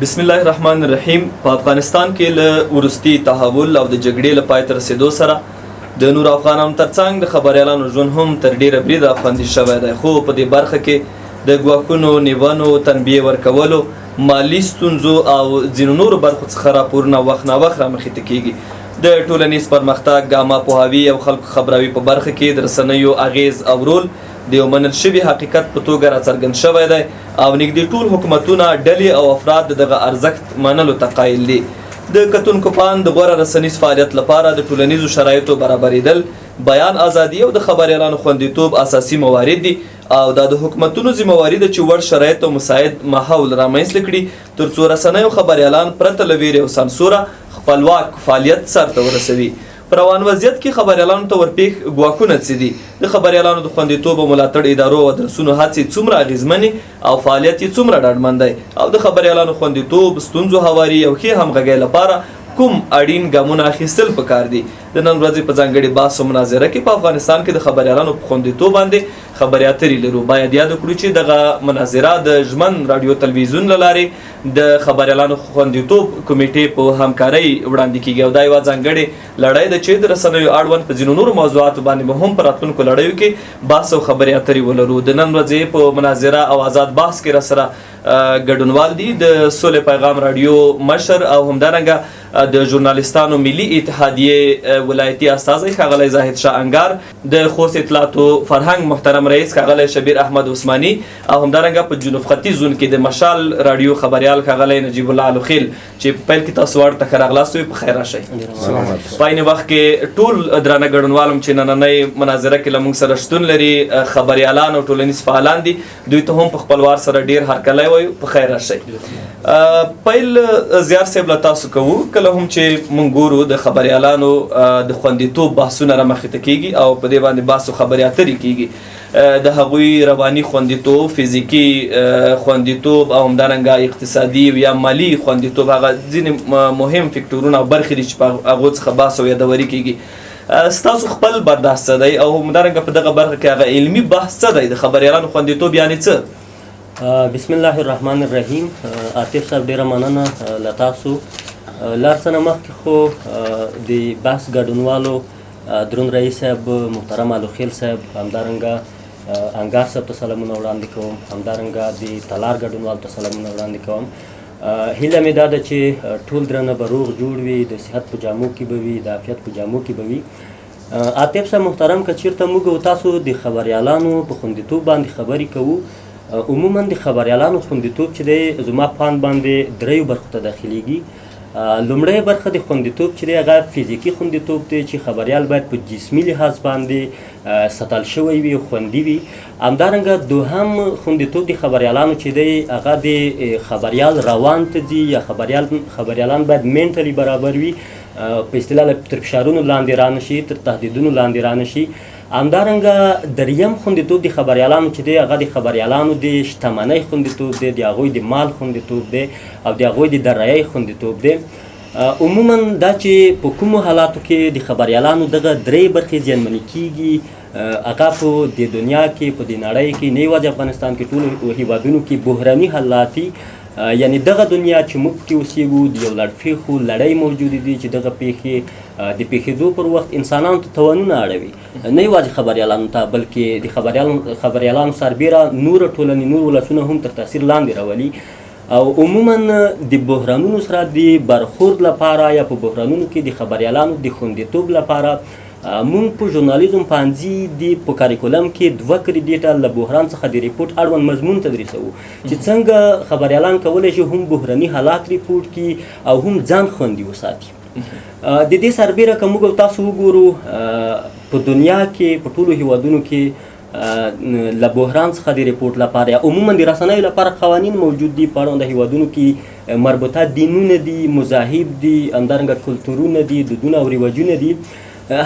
بسم الله الرحمن الرحیم. په افغانستان کې له وروستي تحول او د جګړې له پای ته رسیدو سره د نور افغانانو ترڅنګ د خبریالانو ژوند هم تر ډیره بریده خوندي شوی دی، خو په دې برخه کې د ګواښونو نیونو، تنبیه ورکولو، مالي ستونزو او ځینو نورو برخو څخه راپورونه وخت ناوخت رامخته کیږي. د ټولنیز پرمختګ، عامه پوهاوي او خلکو خبراوي په برخه کې د رسنیو اغیز او رول د یو منل شوي حقیقت په توګه راڅرګند شوی دی او نږدې ټول حکومتونه، ډلې او افراد دغه ارزښت منلو ته قایل دي. د کتونکو پام د غوره رسنیز فعالیت لپاره د ټولنیزو شرایطو برابرېدل، بیان ازادي او د خبریالانو خوندیتوب اساسي موارد دي او دا د حکومتونو ذمہواري ده چې وړ شرایط او مساعد ماحول رامنځته کړي ترڅو رسنیو خبریالان پرته له ویرې او سانسوره خپلواک فعالیت سرته ورسوي. په روان وضعیت کې خبریالانو ته ورپېښ ګواښونه څه دي؟ د خبریالانو د خوندیتوب او ملاتړ ادارو او درسونو هڅې څومره اغېزمنې او فعالیت یې څومره ډاډمن دی؟ او د خبریالانو خوندیتوب، ستونزو هواري او ښې همغږۍ لپاره کوم اړین ګامونه اخیستل پکار دي؟ د نن ورځې په ځانګړې بحث او مناظره کې په افغانستان کې د خبریالانو په خوندیتوب باندې خبرې اترې لرو. باید یاد کړو چې دغه مناظره د ژمن راډیو تلویزیون له لارې د خبریالانو خوندیتوب کمیټې په همکارۍ وړاندې کیږي او دا یوه ځانګړې لړۍ ده چې د رسنیو اړوند په ځینو نورو موضوعاتو باندې به هم په راتلونکو لړیو کې بحث او خبرې اترې ولرو. د نن ورځې په مناظره او آزاد بحث کې راسره ګډونوال دي د سولې پیغام راډیو مشر او همدارنګه د ژورنالیستانو ملي اتحادیې ولایتي استازی ښاغلی زاهد شاه انګار، د خوست اطلاعاتو فرهنګ محترم رئیس ښاغلی شبیر احمد عثماني او همدارنګه په جنوب ختیځ زون کې د مشال راډیو خبریال ښاغلی نجیب الله الوخیل چې په پیل کې تاسو ورته ښه راغلاست وي. په خیر راشئ. په عین وخت کې ټول درانه ګډونوال هم چې نننۍ مناظره کې له موږ سره شتون لري خبریالان او ټولنیز فعالان دي، دوی ته هم په خپلوار سره ډیر هرکلی وایو. په خیر راشئ. پیل زیار صاحب له تاسو کوو. کله هم چې موږ ګورو د خبریالانو د خوندیتوب بحثونه رامخته کیږي او په دې باندې بحث او خبرې اترې کیږي، د هغوی رواني خوندیتوب، فزیکي خوندیتوب او همدارنګه اقتصادي یا مالی خوندیتوب، هغه ځینې مهم فکټورونه او برخې دي چې په هغو څخه بحث او یادوري کیږي. ستاسو خپل برداشت څه دی او همدارنګه په دغه برخه کې هغه علمي بحث څه دی؟ د خبریالانو خوندیتوب یعنې څه؟ بسم الله الرحمن الرحیم. عاطف صاحب ډیره مننه له تاسو. له هر څه نه مخکې خو د بحث ګډونوالو درون رئیس صاحب، محترم الوخیل صاحب، همدارنګه انګار صاحب ته سلامونه وړاندې کوم، همدارنګه د تالار ګډونوالو ته سلامونه وړاندې کوم. هیله مې دا ده چې ټول درنه به روغ جوړ وي، د صحت په جامو کې به وي، د عافیت په جامو کې به وي. عاطف صاحب محترم، که چېرته موږ او تاسو د خبریالانو په خوندیتوب باندې خبرې کوو، عموما د خبریالانو خوندیتوب چې دی زما پاند باندې دریو برخو ته داخلیږي. لومړی برخه د خوندیتوب چې دی هغه فزیکي خوندیتوب دی چې خبریال باید په جسمي لحاظ باندې ساتل شوی وي، خوندي وي. همدارنګه دوهم خوندیتوب د خبریالانو چې دی هغه د خبریال روان ته ځي یا خبریالان باید مینټلي برابر وي، په اصطلاح تر فشارونو لاندې رانه شي، تر تهدیدونو لاندې رانه شي. همدارنګه دریم خوندیتوب د خبریالانو چې دی هغه د خبریالانو د شتمنۍ خوندیتوب دی، د هغوی د مال خوندیتوب دی او د هغوی د درایۍ خوندیتوب دی. عموما دا چې په کومو حالاتو کې د خبریالانو دغه درې برخې زیانمنې کیږي، هغه په د دنیا کې، په د نړۍ کې، نه یوازې افغانستان کې، ټولو هیوادونو کې بحراني حالات، یعنی دغه دنیا چې موږ پکې اوسېږو د یو لړپېښو لړۍ موجودې دي چې دغه پېښې د پېښېدو پر وخت انسانانو ته تاوانونه اړوي، نه یوازې خبریالانو ته بلکې د خبریالانو سربیره نور ټولنې، نور ولسونه هم تر تاثیر لاندې راولي. او عموما د بحرانونو سره د برخورد لپاره یا په بحرانونو کې د خبریالانو د خوندیتوب لپاره مونږ په ژورنالیزم پوهنځي د په کاریکولم کې 2 کریډیټه له بحران څخه د ریپورټ اړوند مضمون تدریسوو چې څنګه خبریالان کولی شي هم بحراني حالات ریپورټ کړي او هم ځان خوندي وساتي. د دې سربیره که موږ تاسو وګورو په دنیا کې په ټولو هیوادونو کې له بحران څخه د ریپورټ لپاره یا عموما د رسنیو لپاره قوانین موجود دي. په اړوند هیوادونو کې مربوطه دینونه دي، مذاهب دي، همدارنګه کلتورونه دي، دودونه او رواجونه دي.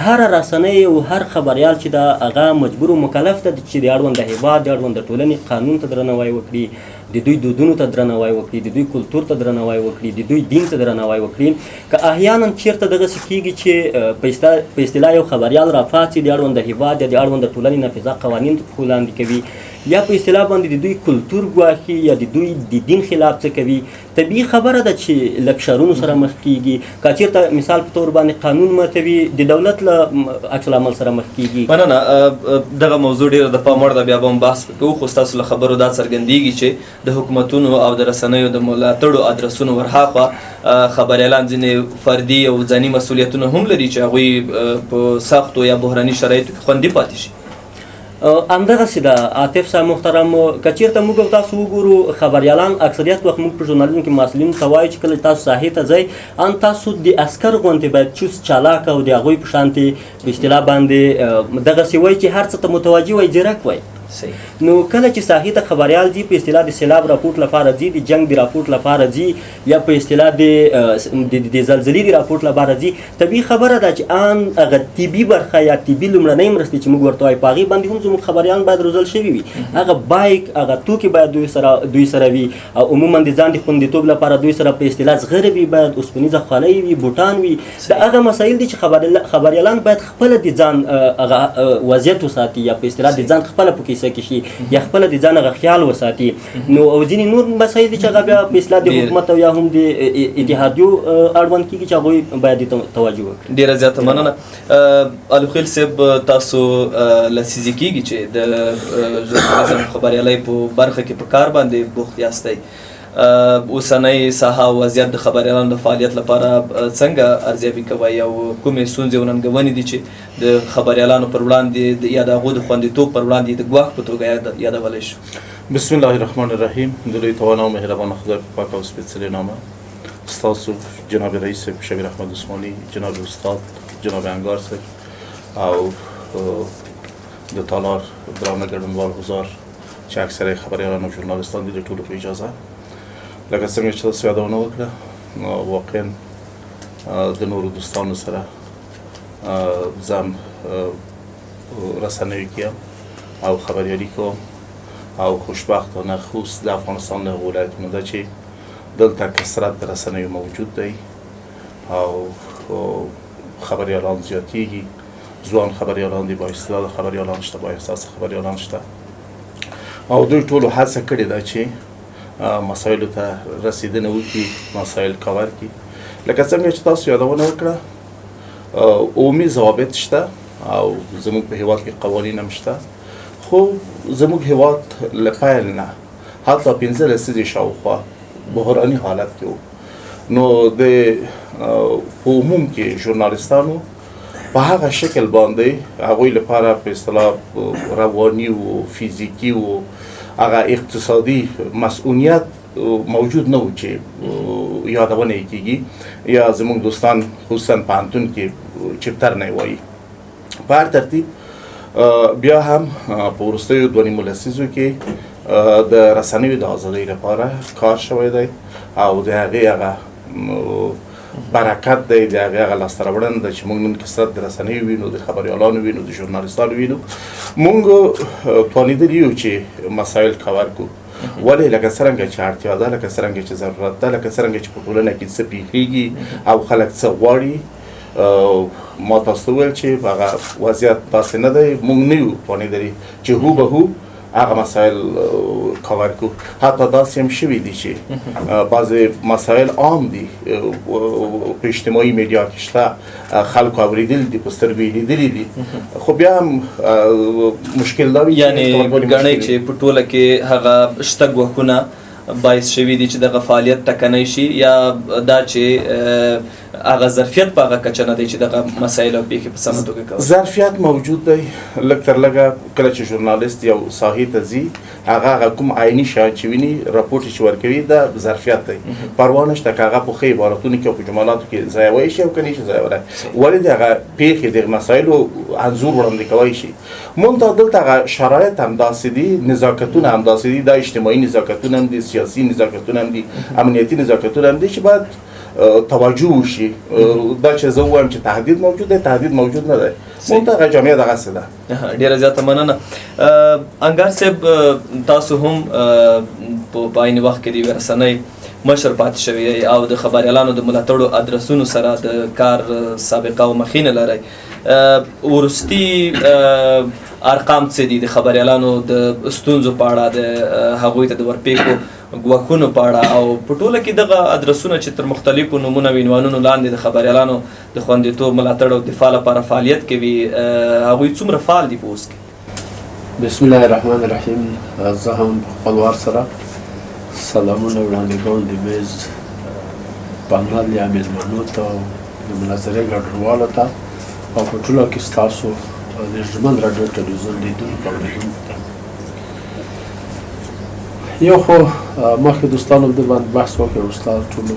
هر رسنۍ او هر خبریال چې دا هغه مجبور و مکلف ده چې د اړوند د هیواد، د اړوند د ټولنې قانون ته درناوی وکړي، د دوی دودونو ته درناوی وکړي، د دوی کلتور ته درناوی وکړي، د دوی دین ته درناوی وکړي. که احیانا چیرته دغسې کیږي چې په اصطلاح یو خبریال راپاڅي د اړوند د هیواد یا د اړوند د ټولنې نافذه قوانین په پښو لاندې کوي یا په اصطلاح باندې د دوی کلتور ګواښي یا د دوی د دین خلاف څه کوي. طبیعي خبره ده چې لږ شرونو سره مخ کیږي. که چېرته مثال په طور باندې قانون ماتوي د دولت له عکس العمل سره مخ کیږي. مننه. دغه موضوع ډیره د پام وړ ده، بیا به هم بحث وکړو، خو ستاسو له خبرو دا څرګندېږي چې د حکومتونو او د رسنیو د ملاتړو ادرسونو ورهاخوا خبریالان ځینې فردي او ځاني مسؤلیتونه هم لري چې هغوی په سختو یا بحراني شرایطو کې خوندي پاتې شي. همدغسې ده عاطف صاحب محترم. که چېرته موږ او تاسو وګورو خبریالان اکثریت وخت موږ په ژورنالیزم کې محصلینو ته وایو چې کله تاسو ساحې ته ځئ ان تاسو د عسکر غوندې باید چوس چالاک او د هغوی په شانتې په اصطلاح باندې دغسې وایي چې هر څه ته متوجه وایي، ځیرک وایي. نو کله چې ساحې ته خبریال ځي په اصطلاح د سیلاب راپورټ لپاره ځي، د جنگ د راپورټ لپاره ځي، یا په اصطلاح د زلزلې د راپورټ لپاره ځي، طبیعي خبره ده چې ان هغه طبي برخه یا طبي لومړنۍ مرستې چې موږ ورته وایو په هغې باندې هم زموږ خبریالان باید روزل شوي وي. هغه بایک هغه توکي باید دوی سره وي، او عموما د ځان د خوندیتوب لپاره دوی سره په اصطلاح زغرې وي، باید اوسپنیزه خولۍ وي، بوټان وي. دا هغه مسایل دي چې خبریالان باید خپله د ځان هغه وضعیت وساتي، یا په اصطلاح د ځان خپله په کیسه کې شي، یا خپله د ځان هغه خیال وساتي. نو او ځینې نور مسایل دي چې هغه بیا په اصطلاح د حکومت او یا هم د اتحادیو اړوند کېږي چې هغوی باید دې توجه وکړي. ډېره زیاته مننه. الوخیل صاحب، تاسو لسیزې کېږي چې د ژورنالیزم خبریالۍ په برخه کې په کار باندې بوخت یاستئ. اوسنۍ ساحه او وضعیت د خبریالانو د فعالیت لپاره څنګه ارزیابي کوئ، او کومې ستونزې او ننګونې دي چې د خبریالانو پر وړاندې یا د هغو د خوندیتوب پر وړاندې د ګواښ په توګه یادولی شو؟ بسم الله الرحمن الرحیم. د لوی توانا او مهربان خدای په پاک او سپېڅلې نامه ستاسو جناب رئیس شبیر احمد عثماني، جناب استاد جناب انگار صاحب او د تالار درانه ګډونوال حضار چې اکثره خبریالان او ژورنالیستان دي، د ټولو په اجازه لکه څنګه چې تاسو یادونه وکړه، واقعا د نورو دوستانو سره زم رسنیو کې او خبریالي کوم، او خوشبختانه خوست د افغانستان له ولایتونو ده چې دلته کثرت د رسنیو موجود دی او خبریالان زیاتیږي. ځوان خبریالان دي، با استعداد خبریالان شته، با احساس خبریالان شته، او دوی ټولو هڅه کړې ده چې مسایلو ته رسیدنه وکړي، مسایل کور کړي. لکه څنګه چې تاسو یادونه وکړه، عمومي ضوابط شته او زموږ په هېواد کې قوانین هم شته، خو زموږ هېواد له پیل نه حتی 15 لسیزې شاوخوا بحراني حالت کې و. نو د په عموم کې ژورنالیستانو په هغه شکل باندې هغوی لپاره په اصطلاح رواني و فیزیکي و هغه اقتصادي مسئولیت موجود نه و چې یادونه یې کېږي، یا زموږ دوستان خصوصا پوهنتون کې چپتر نه وایي. په هر ترتیب بیا هم په وروستیو 2.5 لسیزو کې د رسنیو د ازادۍ لپاره کار شوی دی، او د هغې هغه برکت دی، د هغې هغه لاسته راوړنه ده چې موږ نن کثرت د رسنیو وینو، د خبریالانو وینو، د ژورنالیستانو وینو. موږ توانېدلي یو چې مسایل کور کړو، ولې لکه څرنګه چې اړتیا ده، لکه څرنګه چې ضرورت ده، لکه څرنګه چې په ټولنه کې څه پیښیږي او خلک څه غواړي. ما تاسو ویل چې هغه وضعیت داسې نه دی، موږ نه یو توانېدلي چې هوبهو هغه مسایل کور کړو. حتی داسې هم شوي دي چې بعضې مسایل عام دي، په اجتماعي میډیا کې شته، خلکو اورېدلي دي، په سترګو یې لیدلي دي، خو بیا هم مشکل دا وي یعنې ګڼئ چې په ټوله کې هغه شته ګواښونه باعث شوي دي چې دغه فعالیت ټکنی شي، یا دا چې هغه ظرفیت په هغه کچه نه دی چې دغه مسایل او پیښې په سمه توګه کوي؟ ظرفیت موجود دی، لږ تر لږه کله چې ژورنالیست یو ساحې ته ځي، هغه کوم عیني شیان چې ویني، راپورټ چې ورکوي، دا ظرفیت دی. پروا نشته که هغه په ښه عبارتونو کې او په جملاتو کې ځای وایي شي او که نه شي ځای ولی، ولې د هغه پیښې د مسایلو انځور وړاندې کولی شي. منتها دلته هغه شرایط هم داسې دي، نزاکتونه هم داسې دي، دا اجتماعي نزاکتونه هم دي، سیاسي نزاکتونه هم دي، امنیتي نزاکتونه هم دي چې باید توجه وشي. دا چې زه ووایم چې تهدید موجود دی، تهدید موجود نه دی، منتها هغه جامعه دغسې ده. ډېره زیاته مننه. انګار صاحب، تاسو هم په عین وخت کې د یوې رسنۍ مشر پاتې شوی او د خبریالانو د ملاتړو ادرسونو سره د کار سابقه او مخینه لرئ. وروستي ارقام څه دي د خبریالانو د ستونزو په اړه، د هغوی ته د ورپېښو ګواښونو په اړه، او په ټوله کې دغه ادرسونه چې تر مختلفو نومونو او عنوانونو لاندې د خبریالانو د خوندیتوب ملاتړ او دفاع لپاره فعالیت کوي، هغوی څومره فعال دي په اوس کې؟ بسم الله الرحمن الرحیم. زه هم په خپل وار سره سلامونه وړاندې کوم د میز پانل یا میزبانو ته او د مناظرې ګډونوالو ته او په ټوله کې ستاسو د ژمن راډیو ټلویزیون لیدونکو او لیدونکو ته. یو خو مخکې دوستانو دې باندې بحث وکړ استاد ټولو،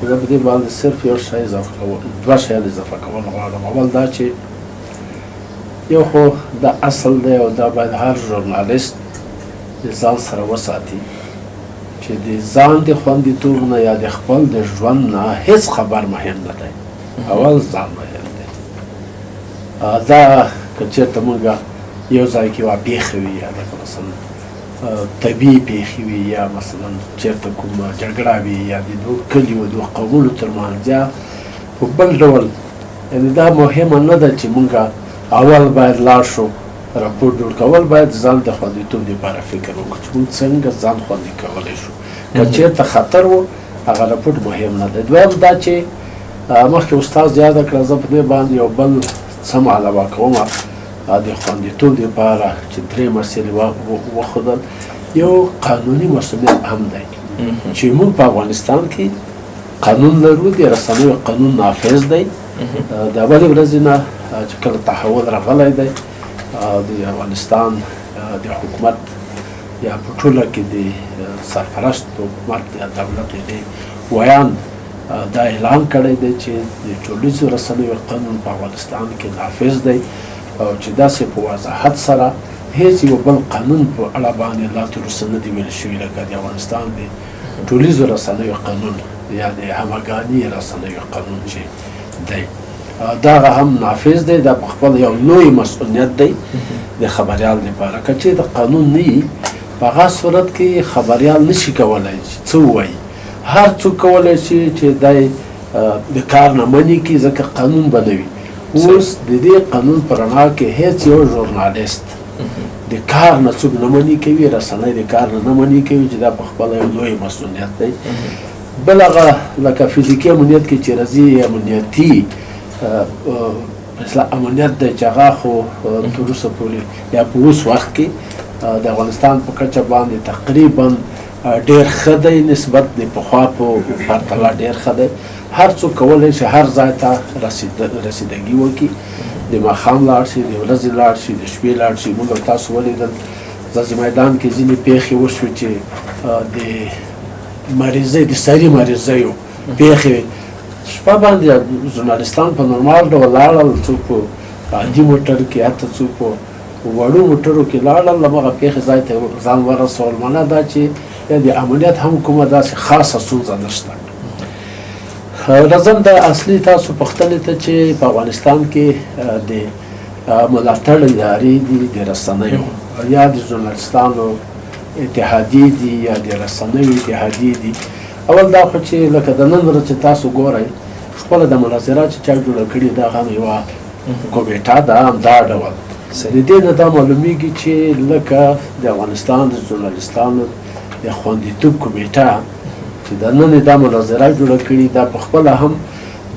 زه په دې باندې صرف یو شی اضافه کول، دوه شیان اضافه کول غواړم. اول دا چې یو خو دا اصل دی او دا باید هر ژورنالیست د ځان سره وساتي چې د ځان د خوندیتوب نه یا د خپل د ژوند نه هیڅ خبر مهم نه دی. اول ځان مهم دی. دا که چېرته موږ یو ځای کې یوه پېښه وي یا لکه مثلا طبیعي پېښې وي یا مثلا چېرته کومه جګړه وي یا د دوه کلیو دوه قومونو ترمنځ یا په بل ډول، یعنې دا مهمه نه ده چې موږ اول باید لاړ شو راپور جوړ کول، باید ځان د خوندیتوب لپاره فکر وکړو چې موږ څنګه ځان خوندي کولی شو. که چېرته خطر و هغه راپور مهم نه دی. دویم دا چې مخکې استاد یاده کړه، زه په دې باندې یو بل څه علاوه کوم د خوندیتوب لپاره چې درې مسلې وښودل. یو قانوني مسؤلیت هم دی چې موږ په افغانستان کې قانون لرو، د رسنیو قانون نافذ دی. د اولې ورځې نه چې کله تحول راغلی دی د افغانستان د حکومت یا په ټوله کې د سرپرست حکومت یا دولت د ویان دا اعلان کړی دی چې د ټولنیزو رسنیو قانون په افغانستان کې نافذ دی او چې داسې په وضاحت سره هیڅ یو بل قانون په اړه باندې لا تر اوسه نه دی ویل شوي لکه د افغانستان د ټولنیزو رسنیو قانون یا د همګاني رسنیو قانون چې دی. دغه هم نافذ دی. دا په خپل یو لوی مسؤلیت دی د خبریال لپاره. که چې د قانون نه وي په هغه صورت کې خبریال نشي کولی چې څه ووایي. هر څوک کولی شي چې دی د کار نه منع کړي ځکه قانون به نه وي. اوس د دې قانون په رڼا کې هیڅ یو ژورنالیست د کار نه څوک نه منع کوي، رسنۍ د کار نه منع کوي چې دا په خپله یو لوی مسؤلیت دی. بل هغه لکه فزیکي امنیت کې چې راځي امنیتي مثلا امنیت دی چې هغه خو تر اوسه پورې یا په اوس وخت کې د افغانستان په کچه باندې تقریبا ډېر ښه دی نسبت د پخوا په پرتله ډېر ښه دی. هر څوک کولی شي هر ځای ته رسیدګي وکړي، د ماښام لاړ شي، د ورځې لاړ شي، د شپې لاړ شي. موږ تاسو ولیدل ځاځي میدان کې ځینې پېښې وشوې چې د مریضۍ د سري مریضیو پېښې شپه باندې ژورنالستان په نورمال ډول لاړل، څوک په عادي موټر کې، حتی څوک په وړو موټرو کې لاړل، همغه پېښې ځای ته ځان ورسول. معنا دا چې د امنیت هم کومه داسې خاصه ستونزه نشته. راځم د اصلي تاسو پوښتنې ته چې په افغانستان کې د ملاتړ ادارې دي د رسنیو یا د ژورنالستانو اتحادیې دي یا د رسنیو اتحادیې دي. اول دا خو چې لکه د نن ورځ چې تاسو ګورئ خپله د مناظره چې چا جوړه کړې دا هم یوه کمیټه ده، همدا ډول د دې نه دا معلومیږي چې لکه د افغانستان د ژورنالستانو د خوندیتوب کمیټه چې د نن دا مناظره جوړه کړې دا په خپله هم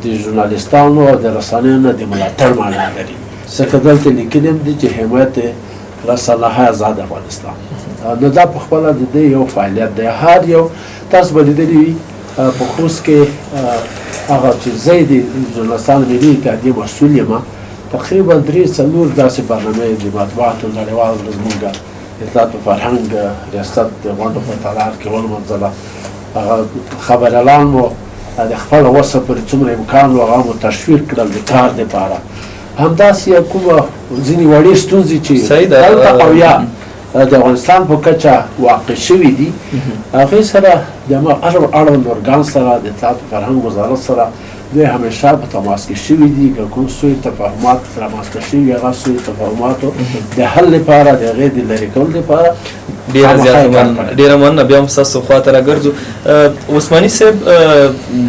د ژورنالستانو او د رسنیو نه د ملاتړ معنا لري. ځکه دلته لیکلي هم دي چې حمایت رسنیهای آزاد افغانستان. نو دا په خپله د دې یو فعالیت دی. هر یو تاسو به لیدلي وي په خوست کې هغه چې زه د ژورنالستانو ملي اتحادیې مسؤل یم، تقریبا 3-4 داسې برنامې د مطبوعاتو نړیوال ورځ موږ اطلاعات و فرهنګ ریاست د غونډو په تالار کې ولمانځله. هغه خبریالان مو د خپله وسه پورې څومره امکان و هغه مو تشویق کړل د کار دپاره. همداسې کومه ځینې وړې ستونزې چې دلته او یا د افغانستان په کچه واقع شوي دي هغې سره د اړوند ارګان سره د اطلاعات و فرهنګ وزارت سره دوی همیشه په تماس کې شوي دي که کوم سوء تفاهمات رامنځته شوي هغه سوء تفاهماتو د حل لپاره د هغې د لرې کولو لپاره ډیره مننه. بیا هم ستاسو خواته راګرځو. عثماني صاحب،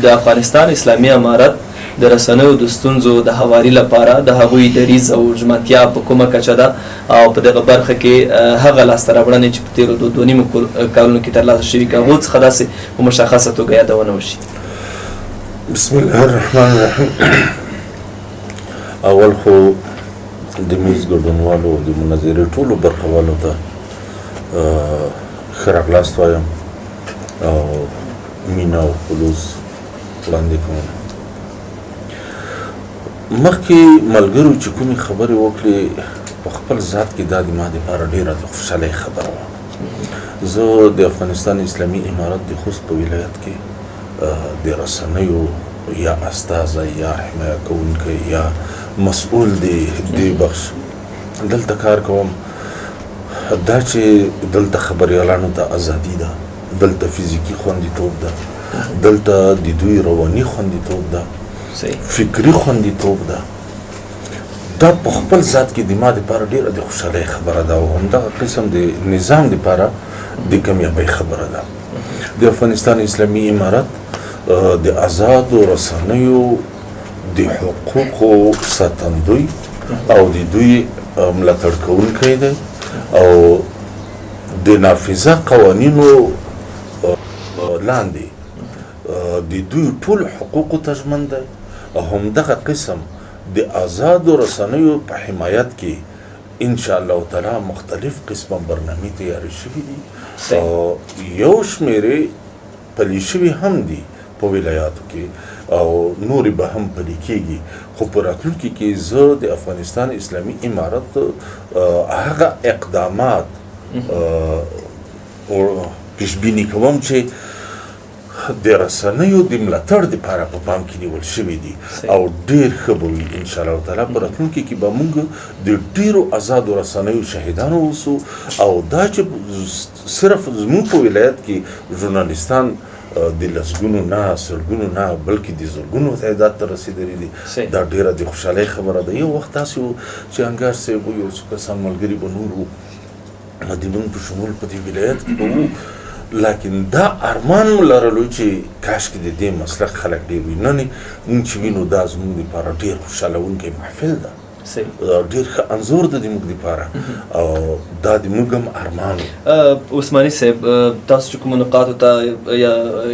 د افغانستان اسلامي امارت د رسنیو د ستونزو د هواري لپاره د هغوی دریځ او ژمنتیا په کومه کچه ده او په دغه برخه کې هغه لاسته راوړنې چې په تېرو دوه نیمو کلونو کې ترلاسه شوي که هغو څخه داسې په مشخصه توګه یادونه وشي؟ بسم الله الرحمن الرحیم. اول خو د میز ګډونوالو او د مناظرې ټولو برخوالو ته ښه راغلاست وایم او مینه او خلوص وړاندې کوم. مخکې ملګرو چې کومې خبرې وکړې په خپل ذات کې دا د ما دپاره ډېره د خوشحالۍ خبره وه. زه د افغانستان اسلامي امارت د خوست په ولایت کې د رسنیو یا استازی یا حمایه کوونکی یا مسؤول د دې بخش دلته کار کوم. دا چې دلته خبریالانو ته ازادي ده، دلته فزیکي خوندیتوب ده، دلته د دوی رواني خوندیتوب ده، فکري خوندیتوب ده. دا په خپل ذات کې د ما دپاره ډېره د خوشحالۍ خبره ده او همدغه قسم د نظام دپاره د کامیابۍ خبره ده. د افغانستان اسلامي امارت د آزادو رسنیو د حقوقو ساتندوی او د دوی ملاتړ کوونکی دی او د نافذه قوانینو لاندې د دوی ټول حقوقو ته ژمن دی او همدغه قسم د آزادو رسنیو په حمایت کې ان شاء الله تعالی مختلف قسمه برنامې تیارې شوي دي او یو شمېرې پلي شوي هم دي په ولایاتو کې او نورې به هم پلي کېږي. خو په راتلونکي کې زه د افغانستان اسلامي امارت هغه اقدامات پیشبیني کوم چې د رسنیو د ملاتړ دپاره په پام کې نیول شوي دي او ډېر ښه به وي ان شاء الله تعالی. په راتلونکي کې به موږ د ډېرو آزادو رسنیو شهیدان اوسو او دا چې صرف زموږ په ولایت کې ژورنالیستان د لسګونو نه سلګونو نه بلکې د زرګونو تعداد ته رسېدلي دي، دا ډېره د خوشحالۍ خبره ده. یو وخت داسې و چې انګار صاحب یو څو کسان ملګري به نور وو د موږ په شمول په دې ولایت کې به وو، لیکن دا ارمان مو لرلو چې کاشکې د دې مسلک خلک ډېر وي. نن موږ چې وینو دا زموږ دپاره ډېر خوشحالوونکی محفل ده، ډېر ښه انځور ده د موږ دپاره او دا د موږ هم ارمان و. عثماني صاحب، تاسو چې کومو نقاطو ته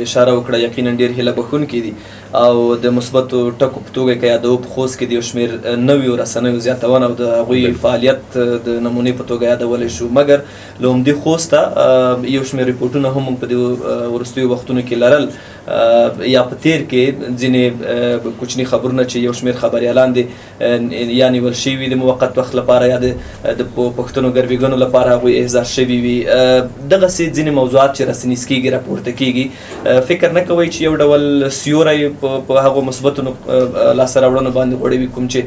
اشاره وکړه یقینا ډېر هیله بښونکي دي او د مثبتو ټکو په توګه که یادوو په خوست کې د یو شمېر نویو رسنیو زیاتونه او د هغوی فعالیت د نمونې په توګه یادولی شو، مګر له همدې خوسته یو شمېر ریپورټونه هم موږ په دې وروستیو وختونو کې لرل یا په تیر کې ځینې کوچني خبرونه چې یو شمېر خبریالان دي یا نیول شوي د موقت وخت لپاره یا د پښتنو ګرویګانو لپاره هغوی احضار شوي وي. دغسې ځینې موضوعات چې رسنیز کېږي راپورته کېږي، فکر نه کوئ چې یو ډول سیوری په هغو مثبتو لاسته راوړنو باندې غوړوي کوم چې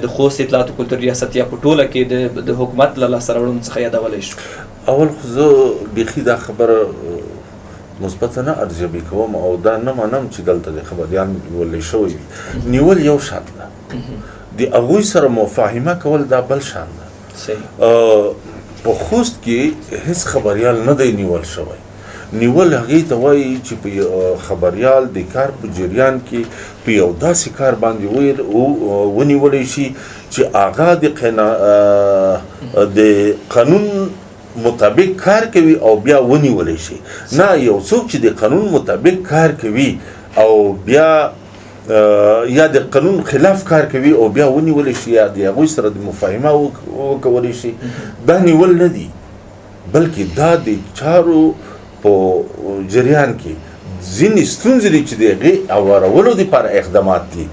د خوست اطلاعات و کلتور ریاست یا په ټوله کې د حکومت له لاسته راوړنو څخه یادولی شو؟ اول خو زه بیخي دا خبره مثبته نه ارزیابي کوم او دا نه منم چې دلته د خبریال نیولی شوی وي. نیول یو شان ده، د هغوی سره مفاهمه کول دا بل شان ده. په خوست کې هیڅ خبریال نه دی نیول شوی. نیول هغې ته وایي چې په خبریال د کار په جریان کې په یو داسې کار باندې ونیولی شي چې هغه د قانون مطابق کار کوي او بیا ونیولی شي، نه یو څوک چې د قانون مطابق کار کوي او بیا یا د قانون خلاف کار کوي او بیا ونیولی شي یا د هغوی سره د مفاهمه وکولی شي، دا نیول نه دي بلکې دا د چارو په جریان کې ځینې ستونزې دي چې د هغې هوارولو دپاره اقدامات دي.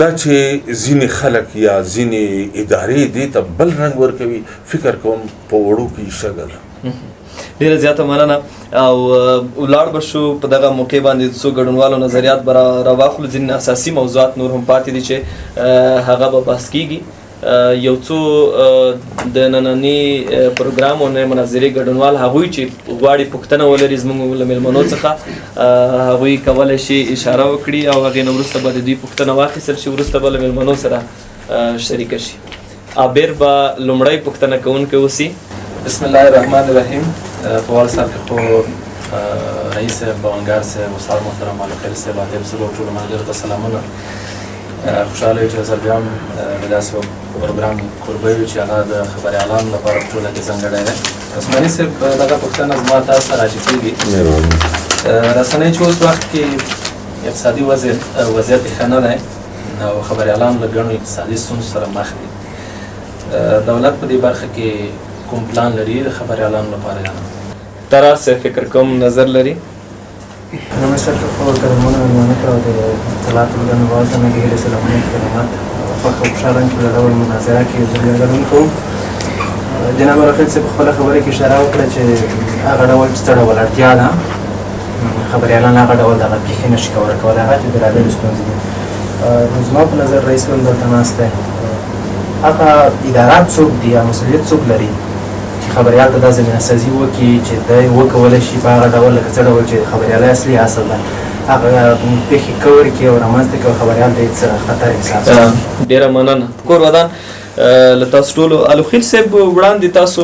دا چې ځینې خلک یا ځینې ادارې دې ته بل رنګ ورکوي، فکر کوم په وړو کې شګه ده. ډېره زیاته مننه او ولاړ به شو په دغه موقع باندې څو ګډونوالو نظریات به راواخلو. ځینې اساسي موضوعات نور هم پاتې دي چې هغه به بحث کېږي. یو څو د نننی پروګرام او مناظرې ګډونوال هغوی چې غواړي پوښتنه ولري زموږ له میلمنو څخه هغوی کولی شي اشاره وکړي او هغې نه وروسته به د دوی پوښتنه واخیستل شي وروسته به له میلمنو سره شریکه شي. عابر به لومړی پوښتنه کوونکی اوسي. بسم الله الرحمن الرحیم. په اول سر کې خو رئیس صاحب بوانګار صاحب استاد محترم مالخیل صاحب ادیب صاحب او ټولو ملګرو ته سلامونه. خوشحاله یم چې زه بیا هم د داسې پروګرام کوربه یو چې هغه د خبریالانو لپاره په ټوله کې ځانګړی دی. عثماني صاحب دغه پوښتنه زما تاسو ته راجع کېږي. رسنۍ چې اوس وخت کې اقتصادي وضعیت ښه نه دی او خبریالان له ګڼو اقتصادي ستونزو سره مخ دي. دولت په دې برخه کې کوم پلان لري د خبریالانو لپاره؟ ترا څه فکر کوم نظر لري؟ नमस्कार قدرمن میلمانه را د اطلاعات ګډونوال ته مې ډېرې سلامونه کلمات خوشحاله یم چې د ډول مناظره کې زه ګډون کوم. جناب رفیق صاحب خپله خبره کې اشاره وکړه چې هغه ډول چې څه ډول اړتیا ده خبریالان هغه ډول دغه پېښې نشي کولی هغه چې بېلابېلې ستونزې دي. زما په نظر رئیس هم دلته ناست دی. هغه ادارات څوک دي یا مسؤلیت څوک لري چې خبریال ته دا زمینه سازي وکړي چې دی وکولی شي په هغه ډول لکه څه ډول چې خبریالۍ اصلي اصل ده هغه پېښې کور کړي او رامنځته کړي او خبریال ته هېڅ خطر احساس کړي. ډېره مننه. کور ودان له تاسو ټولو. الوخیل صاحب وړاندې تاسو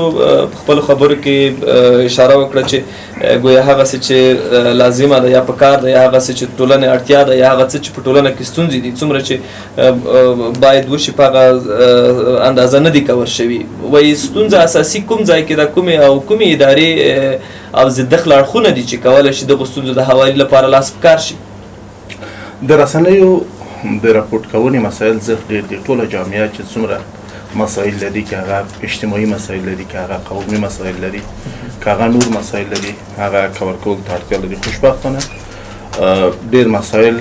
په خپلو خبرو کې اشاره وکړه چې ګویا هغه څه چې لازمه ده یا پکار ده یا هغه څه چې ټولنې اړتیا ده یا هغه څه چې په ټولنه کې ستونزې دي څومره چې باید وشي په هغه اندازه نه دي کور شوي. وایي ستونزه اساسي کوم ځای کې ده کومې او کومې ادارې او ضد دخل اړخونه دي چې کولی شي دغو ستونزو د هواري لپاره لاس په کار شي؟ د رسنیو د راپورټ کونې مسایل زه ډېر دي. ټوله جامعه چې څومره مسایل لري که هغه اجتماعي مسایل لري که هغه قومي مسایل لري که هغه نور مسایل لري هغه کور کولو ته اړتیا لري. خوشبختانه ډېر مسایل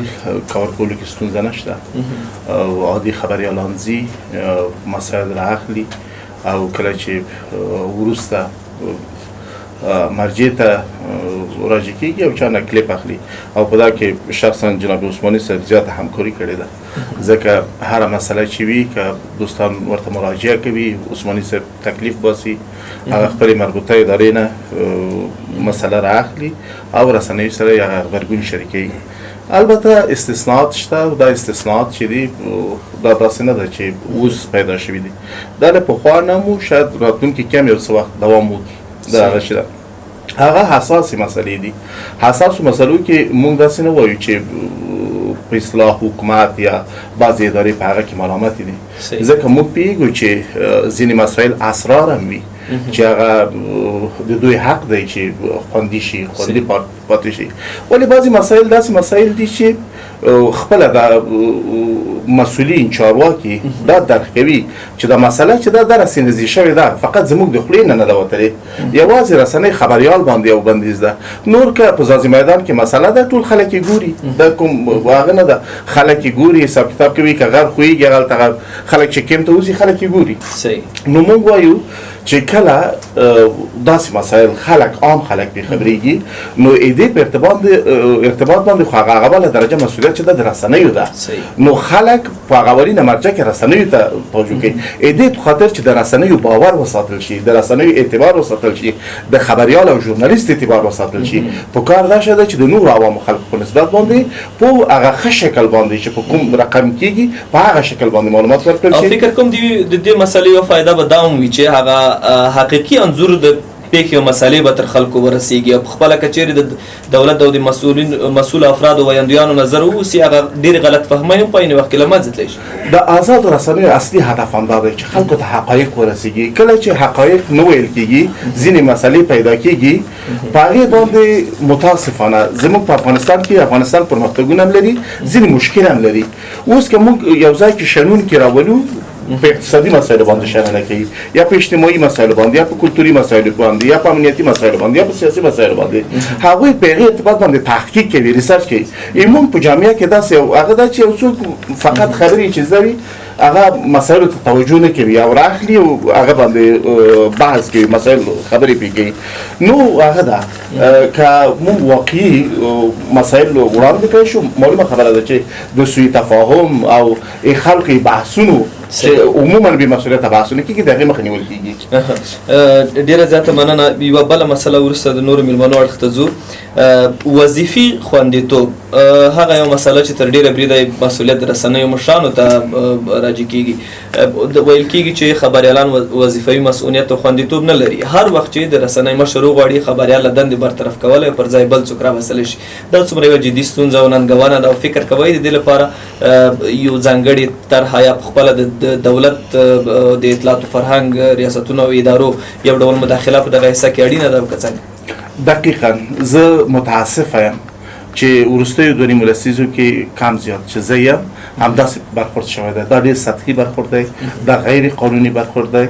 کور کولو کې ستونزه نشته او عادي خبریالان ځي مسایل را اخلي او کله چې وروسته مرجع ته راجع کېږي او چا نه کلیپ اخلي او په دا کې شخصا جناب عثماني صاحب زیاته همکاري کړې ده ځکه هره مسله چې وي که دوستان ورته مراجعه کوي عثماني صاحب تکلیف باسي هغه خپلې مربوطه ادارې نه مسله را اخلي او رسنیو سره یې هغه غبرګون شریکوي. البته استثناءات شته او دا استثناءات چې دي دا داسې نه ده چې اوس پیدا شوي دي. دا له پخوا نه مو شاید راتلونکي کم یو څه وخت دوام وکړي. دا هغه شي ده هغه حساسې مسلې دي. حساسو مسلو کې موږ داسې نه وایو چې په اصلاح حکومت یا بعضې ادارې په هغه کې ملامتې دي ځکه موږ پوهېږو چې ځینې مسایل اسرار هم وي چې هغه د دوی حق دی چې خوندي شي خوندي پاتې شي. ولې بعضې مسایل داسې مسایل دي چې خپله د مسؤلین چارواکي دا درک کوي چې دا مسله چې دا درسې نږدې شوې ده فقط زموږ د خولې نه نه ده وتلې یوازې رسنۍ خبریال باندې یو بندیز ده. نور که په ځاځي میدان کې مسله ده ټول خلک یې ګوري دا کوم هغه نه ده خلک یې ګوري حساب کتاب کوي که غر خویږي هغلته خلک چې کیم ته وځي خلک یې ګوري. نو موږ وایو چې کله داسې مسایل خلک عام خلک پرې خبرېږي نو دې په ارتباط باندې خو هغه بله درجه مسؤلیت چې ده د رسنیو ده نو خلک په هغه وړینه مرجع کې رسنیو ته توجه کوي. دې په خاطر چې د رسنیو باور وساتل شي د رسنیو اعتبار وساتل شي د خبریال او ژورنالیست اعتبار وساتل شي په کار دا شته چې د نورو عوامو خلکو په نسبت باندې په هغه ښه شکل باندې چې په کوم رقم کېږي په هغه شکل باندې معلومات ورکړل شي. فکر کوم د دې مسلې یوه فایده به دا هم وي چې هغه حقیقي انځور د پیښې او مسلې به تر خلکو ورسیږي او په خپله که چیرې د دولت او د مسؤل افرادو ویاندویانو نظر ووسي هغه ډېرې غلط فهمۍ هم په عین وخت کې له منځه تللی شي. د آزادو رسنیو اصلي هدف هم دا دی چې خلکو ته حقایق ورسیږي. کله چې حقایق نه ویل کېږي ځینې مسلې پیدا کېږي په هغې باندې متاسفانه زموږ په افغانستان کې افغانستان پرمختګونه هم لري ځینې مشکل هم لري. اوس که موږ یو ځای کې شنونکي راولو په اقتصادي مسایلو باندې شننه کوي یا په اجتماعي مسایلو باندې یا په کلتوري مسایلو باندې یا په امنیتي مسایلو باندې یا په سیاسي مسایلو باندې هغوی په هغې ارتباط باندې تحقیق کوي ریسرچ کوي. موږ په جامعه کې داسې هغه ده چې یو څوک فقط خبرې چې زده وي هغه مسایلو ته توجه نه کوي او راخلي او هغه باندې بحث کوي مسایل خبرې پرې کوي. نو هغه ده که موږ واقعي مسایل وړاندې کړی شو معلومه خبره ده چې د سوء تفاهم او خلکو بحثونو چې عموما بې مسؤلیته بحثونه کېږي د هغې مخه نیول کېږي. ډیره زیاته مننه. یوه بله مسله وروسته د نورو میلمنو اړخ ته ځو. وظیفي خوندیتوب هغه یو مسله چې تر ډیره بریده مسؤلیت د رسنیو مشرانو ته راجع کېږي. ویل کېږي چې خبریالان وظیفوي مسؤلیت او خوندیتوب نه لري. هر وخت چې د رسنۍ مشر وغواړي خبریال له دندې برطرف کولی پر ځای بل څوک راوستلی شي. دا څومره یوه جدي ستونزه او ننګونه ده او فکر کوئ د دې لپاره یو ځانګړې طرحه یا پخپله د دولت د اطلاعات و فرهنګ ریاستونو او ادارو یو ډول مداخله په دغه حصه کې اړینه ده که څنګه؟ دقیقا زه متاسفه یم چې وروستیو دوه نیمو لسیزو کې کم زیات چې زه یم همداسې برخورد شوی دی. دا ډېر سطحي برخورد دی، دا غیر قانوني برخورد دی.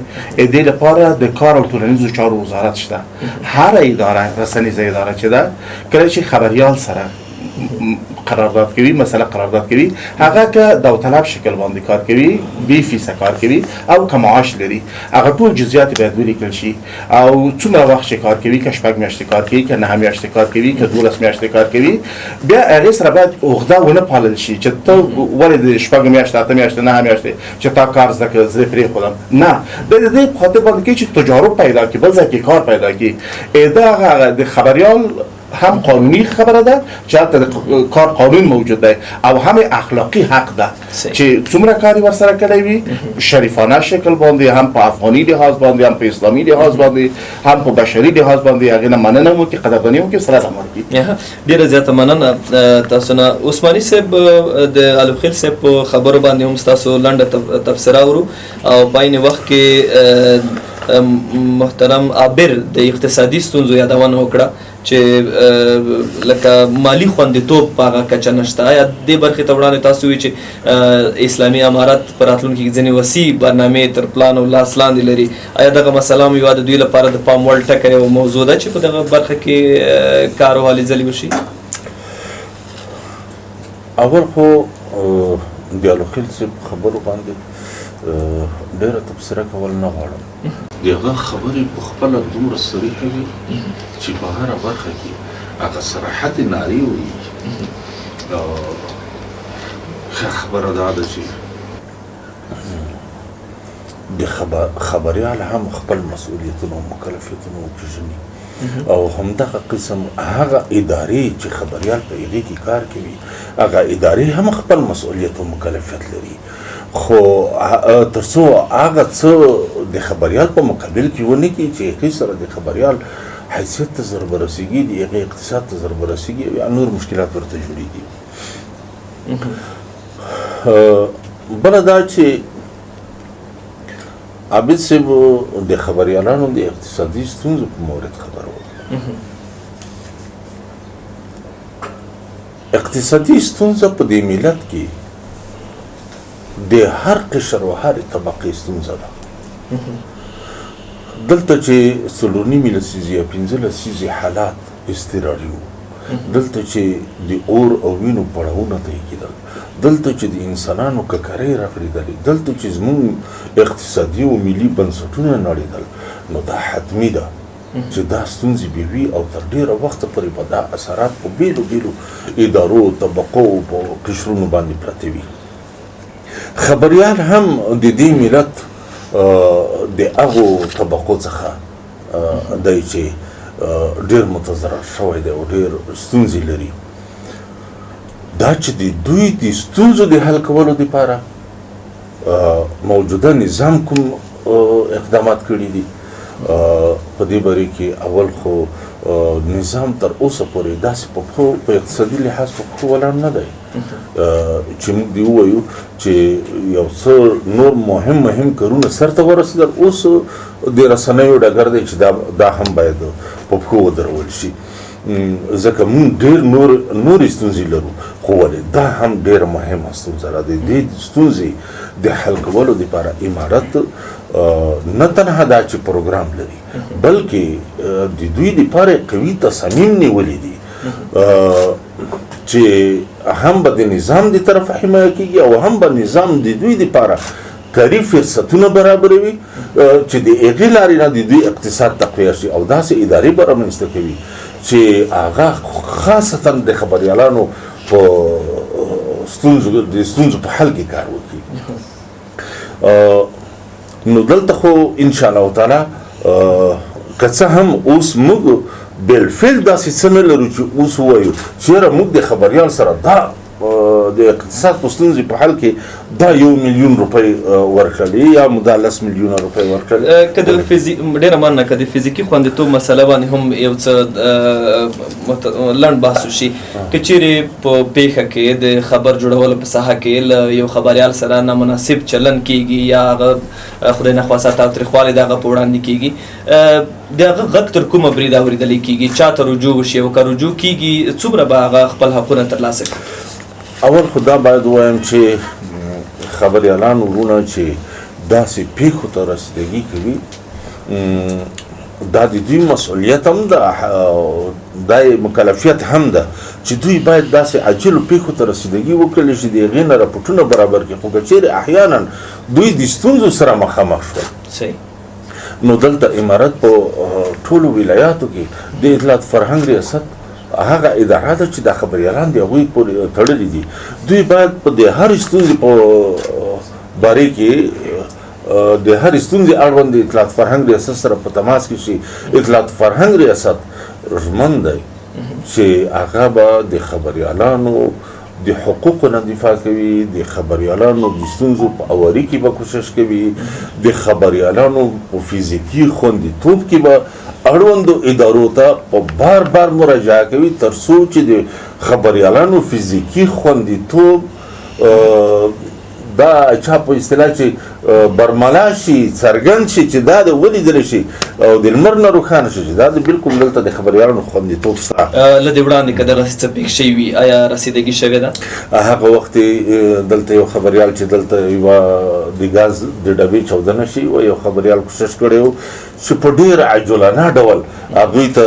دې لپاره د کار او ټولنیزو چارو وزارت شته. هر اداره رسنیزه اداره چې ده کله چې خبریال سره قرارداد کوي، مسله قرارداد کوي، هغه که داوطلب شکل باندې کار کوي، بی فیسه کار کوي او که معاش لري، هغه ټول جزئیات باید ولیکل شي او څومره وخت چې کار کوي، که 6 میاشتې کار کوي، که 9 میاشتې کار کوي، که 12 میاشتې کار کوي. بیا هغې سره باید عقده ونه پالل شي چې ته ولې د 6 میاشتې، 8 میاشتې، 9 میاشتې چې تا کار زده کړه زه پرېښودم. نه، د دې په خاطر باندې کوي چې تجارب پیدا کړي، بل ځای کې کار پیدا کړي. دا هغه د خبریال هم قانونی خبره ده چې هلته د کار قانون موجود دی او هم اخلاقی حق ده چې څومره کاری ورسره کړی وي شریفانه شکل باندې، هم په افغاني لحاظ باندې، هم په اسلامي لحاظ باندې، هم په بشري لحاظ باندې هغې نه مننه وکړي، قدرداني وکړي، سره عمل کړي. ډېره زیاته مننه تاسو نه. عثماني صاحب د الوخیل صاحب په خبرو باندې هم ستاسو لنډه تبصره اورو او په عین وخت کې محترم عابر د اقتصادي ستونزو یادونه وکړه چې لکه مالی خوندیتوب په هغه کچه نشته. آیا دې برخې ته وړاندې تاسو وایي چې اسلامي امارت په راتلونکي کې ځینې وسیع برنامې تر پلان او لاس لاندې لري؟ آیا دغه مسله هم یوه د دوی لپاره د پام وړ ټکی او موضوع ده چې په دغه برخه کې کار او هلې ځلې وشي؟ اول خو د الوخیل صاحب خبرو باندې ډېره تبصره کول نه غواړم. د هغه خبرې په خپله دومره صریحه وي چې په هره برخه کې هغه صراحت نارې وایي. ښه خبره دا ده چې د خبریال هم خپل مسؤلیتونه او مکلفیتونه وپېژني او همدغه قسم هغه ادارې چې خبریال په هغې کې کار کوي هغه ادارې هم خپل مسؤلیت او مکلفیت لري. خو تر څو هغه څه د خبریال په مقابل کې ونه کړي چې هغې سره د خبریال حیثیت ته ضربه رسېږي، د هغې اقتصاد ته ضربه رسېږي یا نور مشکلات ورته جوړېږي. بله دا چې عابد صاحب د خبریالانو د اقتصادي ستونزو په مورد خبره وکړه. اقتصادي ستونزه په دې ملت کې د هر قشر و هر طبقې ستونزه ده. دلته چې 4.5 لسیزې یا 15 لسیزې حالات اضطراري وو، دلته چې د اور او وینو پړاوونه طی کېدل، دلته چې د انسانانو ککرۍ راپرېدلې، دلته چې زموږ اقتصادي او ملي بنسټونه نړېدل، نو دا حتمي ده چې دا ستونزې به وي او تر ډېره وخته پورې به دا اثرات په بېلو بېلو ادارو، طبقو او په قشرونو باندې پرته وي. خبریال هم د دې ملت د هغو طبقو څخه دی چې ډېر متضرر شوی دی او ډېر ستونزې لري. دا چې د دوی د ستونزو د حل کولو دپاره موجوده نظام کوم اقدامات کړي دي په دې باره کې اول خو نظام تر اوسه پورې داسې په اقتصادي لحاظ په پښو ولاړ نه دی چې موږ دې ووایو چې یو څه نور مهم کارونه سرته ورسېدل. اوس د رسنیو ډګر دی چې دا هم باید په پښو ودرول شي ځکه موږ ډېر نورې ستونزې لرو، خو ولې دا هم ډېره مهمه ستونزه ده. د دې ستونزې د حل کولو دپاره امارت نه تنها دا چې پروګرام لري بلکې د دوی دپاره قوي تصامیم نیولي دي چې هم به د نظام د طرفه حمایه کېږي او هم به نظام د دوی دپاره کاري فرصتونه برابروي چې د هغې لارې نه د دوی اقتصاد تقویه شي او داسې ادارې به رامنځته کوي چې هغه خاصتا د خبریالانو په ستونزو په حل کې کار وکړي. نو دلته خو ان شاء الله تعالی که څه هم اوس موږ بالفعل داسې څه نه لرو چې اوس ووایو چېرې موږ د خبریال سره دا د اقتصاد په ستونزې په حل کې دا 1 میلیون روپۍ ورکړلې یا موږ دا 10 میلیونه روپۍ ورکړلې. که د ډېره مننه که د فزیکي خوندیتوب مسله باندې هم یو څه لنډ بحث وشي که چیرې په پیښه کې د خبر جوړولو په ساحه کې له یو خبریال سره نامناسب چلن کیږي یا هغه خدای نخواسته تاوتریخوالی د هغه په وړاندې کیږي د هغه غږ تر کومه بریده اورېدلی کیږي چا ته رجوع وشي او که رجوع کیږي څومره به هغه خپل حقونه ترلاسه کړي؟ اول خو دا باید ووایم چې خبریالان ورونه چې داسې پیښو ته رسیدګي کوي دا د دوی مسؤلیت هم ده دا مکلفیت هم ده چې دوی باید داسې عاجلو پیښو ته رسیدګي وکړي چې د هغې نه راپورټونه برابر کړي. خو که چیرې احیانا دوی د ستونزو سره مخامخ شول نو دلته امارت په ټولو ولایاتو کې د اطلاعات فرهنګ ریاست هغه اداره ده چې د خبریالان د هغوی پورې تړلي دي. دوی باید په د هرې ستونزې په باره کې د هرې ستونزې اړوند د اطلاعات فرهنګ ریاست سره په تماس کې شي. اطلاعات فرهنګ ریاست ژمن دی چې هغه به د خبریالانو د حقوقو نه دفاع کوي، د خبریالانو د ستونزو په اواري کې به کوشش کوي، د خبریالانو په فزیکي خوندیتوب کې به اړوندو ادارو ته په بار بار مراجعه کوي تر څو چې د خبریالانو فزیکي خوندیتوب دا چا په اصطلاح چې برملا شي څرګند شي چې دا د ولیدلی شي او د لمر نه روښانه شي چې دا د بالکل دلته د خبریالانو خوندیتوب شته. له دې وړاندې که دغسې څه پېښ شوي وي آیا رسیدګي شوې ده؟ هغه وخت دلته یو خبریال چې دلته یوه د ګاز د ډبې چاودنه شي و یو خبریال کوشش کړی و چې په ډېر عجولانه ډول هغوی ته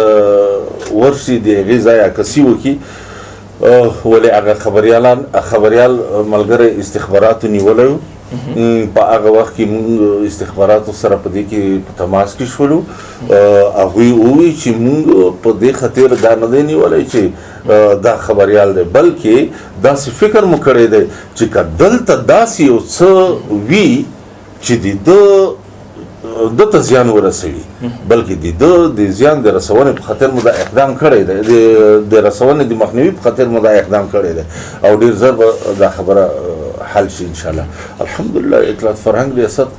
ورشي د هغې ځای عکسي وکړي ولې هغه خبریال ملګری استخباراتو نیولی و. په هغه وخت کې موږ استخباراتو سره په دې کې په تماس کې شولو. هغوی ووایي چې موږ په دې خاطر دا نه دی نیولی چې دا خبریال دی بلکې داسې فکر مو کړی دی چې که دلته داسې یو څه وي چې ده ته زیان ورسوي بلکې د زیان د رسونې په خاطر مو دا اقدام کړی دی د رسونې د مخنیوي په خاطر مو دا اقدام کړی دی او ډېر ژر به دا خبره حل شي انشاءالله. الحمدلله اطلاعات فرهنګ ریاست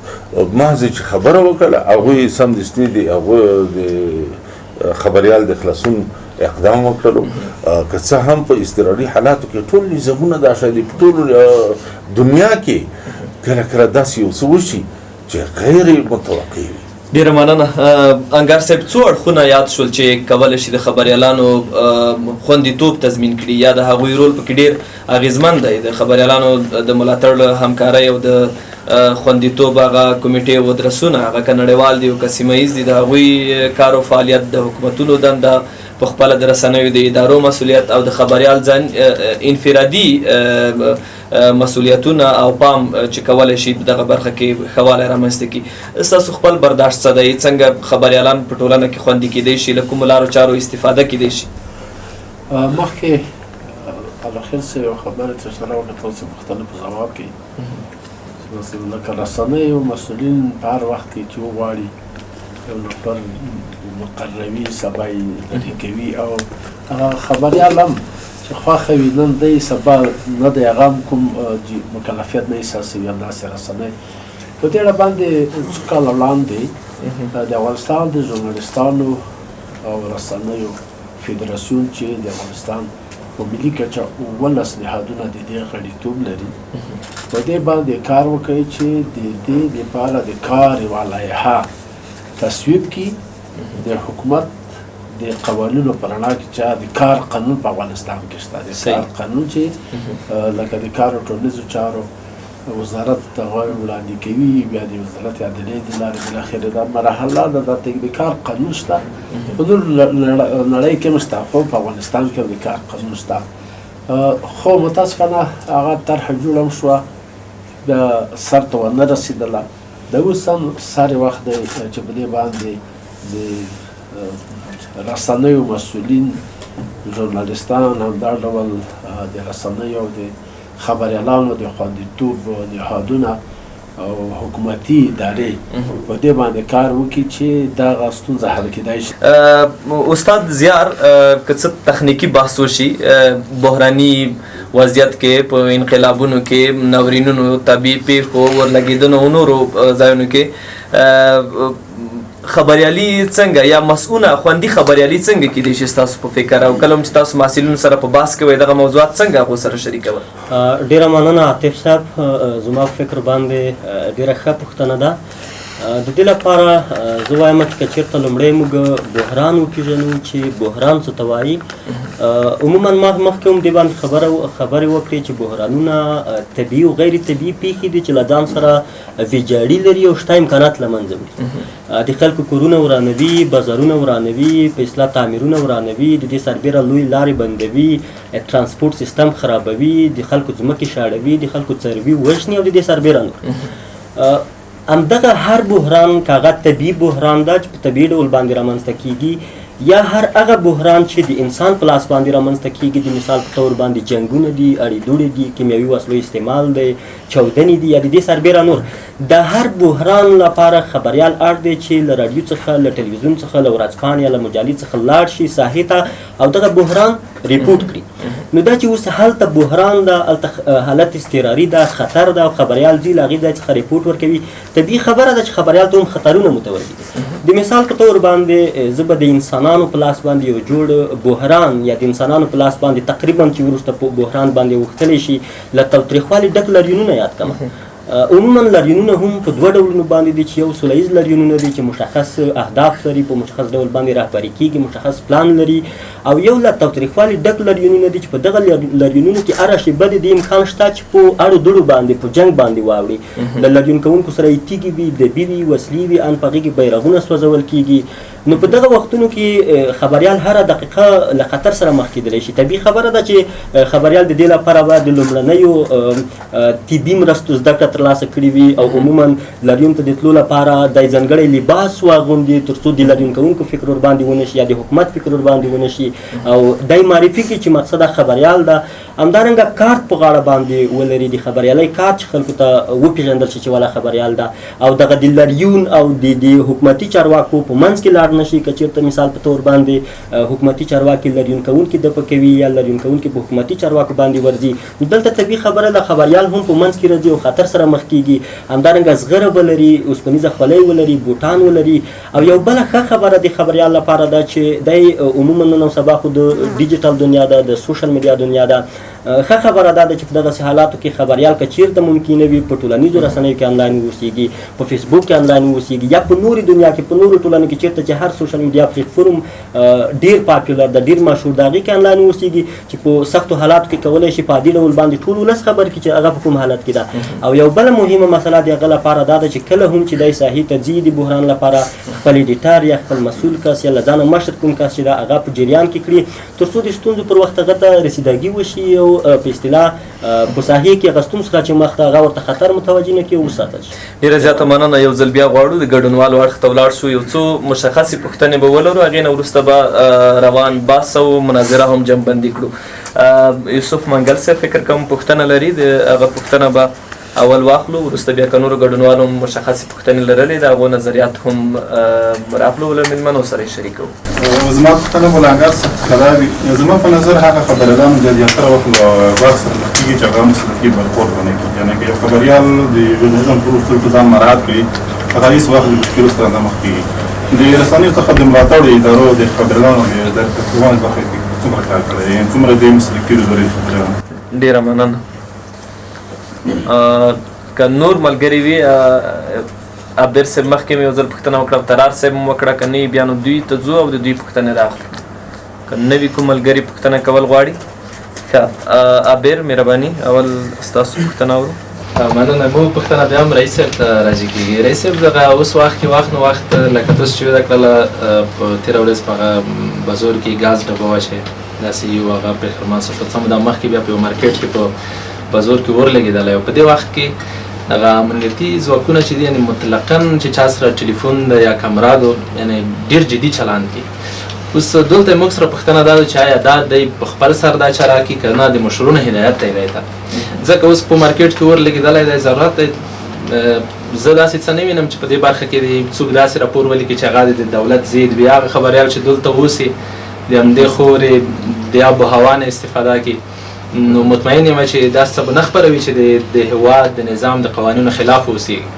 محض چې خبره وکړه هغوی سمدستي د هغوی د خبریال د خلاصون اقدام وکړلو. که څه هم په اضطراري حالاتو کې ټول نظامونه دا شاید په ټول دنیا کې کله کله داسې یو څه وشي چې غیر متوقع وي. ډېره مننه. انګار صاحب څو اړخونه یاد شول چې کولی شي د خبریالانو خوندیتوب تضمین کړي یا د هغوی رول پکې ډېر اغېزمن دی د خبریالانو د ملاتړ همکارۍ او د خوندیتوب هغه کمیټې او درسونه هغه که نړیوال دي او که سیمه ییز دي د هغوی کار او فعالیت د حکومتونو دنده په خپله د رسنیو د ادارو مسؤلیت او د خبریال ځان انفرادي مسؤلیتونه او پام چې کولی شي دغه برخه کې ښه والی رامنځته کړي. ستاسو خپل برداشت څه دی؟ څنګه خبریالان په ټولنه کې خوندي کیدی شي؟ له کومو لارو چارو استفاده کیدی شي؟ مخکې الاخر څه یو خبرې ترسره وکړه تاسو مختلف ځواب کوي لکه رسنیو مسؤلین په هر وخت کې چې وغواړي یو نفر مقرروي سبا یې لرې کوي او خبریال هم چې خوښه وي نن دی سبا نه دی هغه هم کوم مکلفیت نه احساسوي همداسې رسنۍ په دې اړه باندې څو کاله وړاندې د افغانستان د ژورنالستانو او رسنیو فدراسیون چې د افغانستان په ملي کچه 19 نهادونه د دې غړیتوب لري په دې باندې کار وکړي چې د دې لپاره د کار یوه لایحه تصویب کړي د حکومت د قوانینو په رڼا کې چې د کار قانون په افغانستان کې شته د کار قانون چې لکه د کار او ټولنیزو چارو وزارت هغه وړاندې کوي بیا د وزارت عدلیې د لارې بالاخره دا مرحله ده د کار قانون شته په ټول نړۍ کې هم شته خو په افغانستان کې د کار قانون شته خو متاسفانه هغه طرحه جوړه هم شوه بیا سر ته ونه رسېدله د اوس هم ساري وخت دی چې په دې باندې د رسنیو مسؤلین ژورنالستان همدا ډول د رسنیو او د خبریالانو د خوندیتوب نهادونه او حکومتي ادارې په دې باندې کار وکړي چې دغه ستونزه حل کېدای شي. استاد زیار که څه تخنیکی بحث وشي بحراني وضعیت کې په انقلابونو کې ناورینونو طبیعي پیښو ورلګېدنو نورو ځایونو کې خبریالي څنګه یا مسؤونه خوندي خبریالي څنګه کېدای شي ستاسو په فکر او کله چې تاسو محصلینو سره په بحث کوئ دغه موضوعات څنګه هغو سره شریکوئ؟ ډېره مننه عاطف صاحب، زما په فکر باندې ډېره ښه پوښتنه ده. د دې لپاره زه وایم چې که چېرته لومړی موږ بحران وپېژنو چې بحران څه ته وایي. عموما ما مخکې هم دې باندې خبرې وکړې چې بحرانونه طبیعي او غیر طبیعي پیښې دي چې له ځان سره ویجاړي لري او شته امکانات له منځه وړي. د خلکو کورونه ورانوي، بازارونه ورانوي، په اصطلاح تعمیرونه ورانوي، د دې سربیره لوی لارې بندوي، ترانسپورټ سیستم خرابوي، د خلکو ځمکې شاړوي، د خلکو څاروي وژني او د دې سربیره نور. همدغه هر بحران که هغه طبیعي بحران ده چې په طبیعي ډول باندې رامنځته کیږي یا هر هغه بحران چې د انسان په لاس باندې رامنځته کیږي، د مثال په طور باندې جنګونه دي، اړې دوړې دي، کیمیاوي وسلو استعمال دی، چاودنې دي یا د دې سربیره نور، د هر بحران لپاره خبریال اړ دی چې له راډیو څخه، له ټلویزیون څخه، له ورځپاڼې یا له مجلې څخه لاړ شي ساحې ته او دغه بحران ریپورټ کړي. نو دا چې اوس هلته بحران ده، هلته حالت اضطراري ده، خطر ده او خبریال ځي له هغې ځای څخه ریپورټ ورکوي، طبیعي خبره ده چې خبریال ته هم خطرونه متوجه دي. د مثال په طور باندې زه به د انسانانو په لاس باندې یو جوړ بحران یا د انسانانو په لاس باندې تقریبا چې وروسته په بحران باندې اوښتلی شي له تاوتریخوالي ډک لاریونونه یاد کړم. عموما لاریونونه هم په دوه ډولونو باندې دي چې یو سوله ییز لاریونونه دي چې مشخص اهداف لري، په مشخص ډول باندې رهبري کیږي، مشخص پلان لري، او یو له تاوتریخوالي ډک لاریونونه دي چې په دغه لاریونونو کې هره شیبه د دې امکان شته چې په اړو دوړو باندې په جنګ باندې واوړي، له لاریون کوونکو سره یې تیږې وي، ډبې وي، وسلې وي، ان په هغې کې بیرغونه سوځول کیږي. نو په دغه وختونو کې خبریال هره دقیقه له خطر سره مخ کېدلی شي. طبیعي خبره ده چې خبریال د دې لپاره باید د لومړنیو طبي مرستو زده کړه ترلاسه کړې وي او عموما لاریون ته د تلو لپاره د ځانګړی لباس واغوندي تر څو د لاریون کوونکو فکر ورباندې ونه شي یا د حکومت فکر ورباندې ونه شي او دی معرفي کړي چې مقصد خبریال ده. همدارنګه کارت په غاړه باندې ولري، د خبریالۍ کارت چې خلکو ته وپېژندل شي چې والا خبریال ده، او دغه د لاریون او د حکومتي چارواکو په منځ کې لاړ نه شي. که چېرته مثال په طور باندې حکومتي چارواکي لاریون کوونکي دپه کوي یا لاریون کوونکي په حکومتي چارواکو باندې ورځي، دلته طبیعي خبره ده خبریال هم په منځ کې راځي او خطر سره مخ کېږي. همدارنګه زغره ولري، اوسپنیزه خولۍ ولري، بوټان ولري. او یو بله ښه خبره د خبریال لپاره ده چې دی عموما نن سبا خو د ډیجیټل دنیا ده، د سوشل میډیا دنیا ده. ښه خبره دا ده چې په دغسې حالاتو کې خبریال که چېرته ممکنه وي په ټولنیزو رسنیو کې انلاین واوسېږي، په فیسبوک کې انلاین واوسېږي یا په نورې دنیا کې په نورو ټولنو کې چېرته چې هر سوشل میډیا پلیټفورم ډېر پاپولر ده، ډېر مشهور ده، هغې کې انلاین واوسېږي چې په سختو حالاتو کې کولی شي په عادي ډول باندې ټول ولس خبر کړي چې هغه په کوم حالت کې ده. او یو بله مهمه مسله د هغه لپاره دا ده چې کله هم چې دی ساحې ته ځي د بحران لپاره خپل ایډیټر یا خپل مسؤل کس یا له ځانه مشر کوم کس چې ده هغه په جریان کې کړي تر څو د ستونزو پر وخت هغه ته رسیدګي وشي او په اصطلاح په ساحې کې هغه ستونزو څخه چې مخ ته هغه ورته خطر متوجه نه کړي او وساتل شي. ډېره زیاته مننه. یو ځل بیا غواړو د ګډونوالو اړخ ته ولاړ شو، یو څو مشخصې پوښتنې به ولرو، هغې نه وروسته به روان بحث او مناظره هم جمعبندي کړو. یوسف منګل صاحب فکر کوم پوښتنه لري، د هغه پوښتنه به اول واخلو، وروسته بیا که نورو ګډونوالو هم مشخصې پوښتنې لرلې د هغو نظریات هم راخلو له مېلمنو سره یې شریکوو. زما پوښتنه به له انګار څخه دا وي، زما په نظر هغه خبریالان د زیاتره وخت له بار سره مخ کېږي چې هغه مسلکي برخورد ونه کړي. یعنې که یو خبریال د ژورنالیزم ټولو اصولو ته ځان مراعات کړي هغه هېڅ وخت د مشکلو سره نه مخ کېږي. د رسنیو څخه د ملاتړ ادارو د خبریالانو د کارکوونکو څخه څومره کار کړی، یعنې څومره د مسلکي روزلي خبریالان؟ ډېره مننه. که نور ملګري وي، عبدر صاحب مخکې مې یو ځل پوښتنه وکړه، طرار صاحب هم وکړه، که نه وي بیا نو دوی ته ځو او د دوی پوښتنې راخلو. که نه وي کوم ملګري پوښتنه کول غواړي؟ ښه عبر مهرباني اول ستاسو پوښتنه اورو. مننه. مو پوښتنه بیا هم رئیس صاحب ته راجع کېږي. رئیس صاحب دغه اوس وخت کې وخت نو وخت لکه تاسو چې ویله کړله په تېره ورځ په هغه بازار کې ګاز ډبه وه چې داسې یو هغه پرېخرمانسه شو، څه موده مخکې بیا په یو مارکېټ کې په بازار کې اور لګېدلی او په دې وخت کې هغه امنیتي ځواکونه چې دي یعنې مطلقاً چې چا سره ټلیفون ده یا کمره ده یعنې ډېر جدي چلند کوي. اوس دلته موږ سره پوښتنه دا ده چې آیا دا دی په خپل سر دا چاره کوي که نه د مشرونو هدایت دی دی ته، ځکه اوس په مارکېټ کې اور لګېدلی دی، ضرورت دی زه داسې څه نه وینم چې په دې برخه کې څوک داسې راپور ولیکي چې هغه د دولت ضد وي. هغه خبریال چې دلته اوسي د همدې خورې د آب و هوا نه استفاده کوي، نو مطمئن یم چې دا څه به نه خپروي چې د هېواد د نظام د قوانینو خلاف اوسېږي.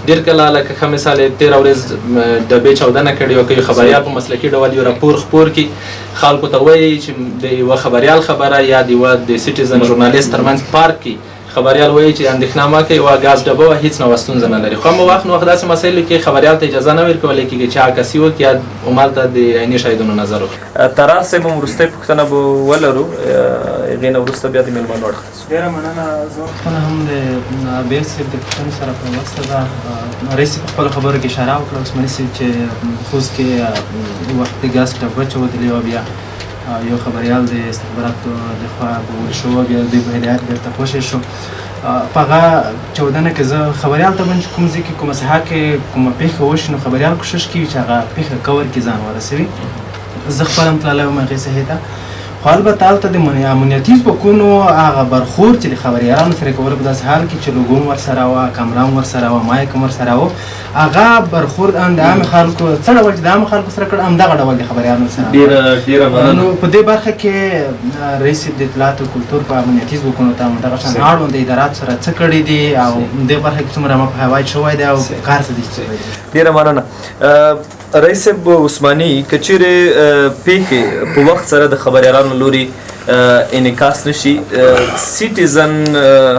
ډېر کله لکه ښه مثال یې تېره ورځ ډبې چاودنه کړې وه، که یو خبریال په مسلکي ډول یو راپور خپور کړي، خلکو ته وایي چې د یوه خبریال خبره یا د یوه د سټیزن ژورنالیست ترمنځ پارک کړي، خبریال وایي چې اندېښنه مه کوئ، یوه ګاز ډبه وه، هېڅ نوه ستونزه نه لري. خو هم وخت نو وخت داسې مسایلو کې خبریال ته اجازه نه ورکولی کېږي چې عکاسي وکړي یا همالته د عیني شاهدونو نظر وکړي. ترار صاحب هم وروستۍ پوښتنه به ولرو، هغې نه وروسته بیا د مېلمنو اړخ ته ځو. ډېره مننه. زما پوښتنه هم د عابر صاحب د پوښتنې سره پیوسته ده. رئیس صاحب په خپلو خبرو کې اشاره وکړه عثماني صاحب چې خوست کې وخت د ګاز ډبه چودلې وه، بیا یو خبریال د استخباراتو لخوا بول شو، بیا دوی په هدایت بېرته خوشې شو. په هغه چودنه کې زه خبریال ته کوم ځای کې کومه ساحه کې کومه پېښه وشي نو خبریال کوشش کوي چې هغه پېښه کور کې ځان ورسوي. زه خپله هم تللی وم هغې ساحې ته، خو البته هلته د امنیتي ځواکونو هغه برخورد چې د خبریالانو سره یې کوله په داسې حال کې چې لوګو هم ورسره وه، کامره هم ورسره وه، مایک هم ورسره وه، هغه برخورد هم د عامې خلکو څه ډول چې د عامو خلکو سره کړ همدغه ډول د خبریالانو سره. ډېره مننه. نو په دې برخه کې رئیس صاحب د اطلاعات او کلتور په امنیتي ځواکونو ته همدغه شان اړوند ادارات سره څه کړي دي او دې برخه کې څومره مفاهمات شوی دی او کار څه دي. ډېره مننه. رئیس صاحب عثماني، که چیرې پېښې په وخت سره د خبریالانو لوري انعکاس نشي، سټیزن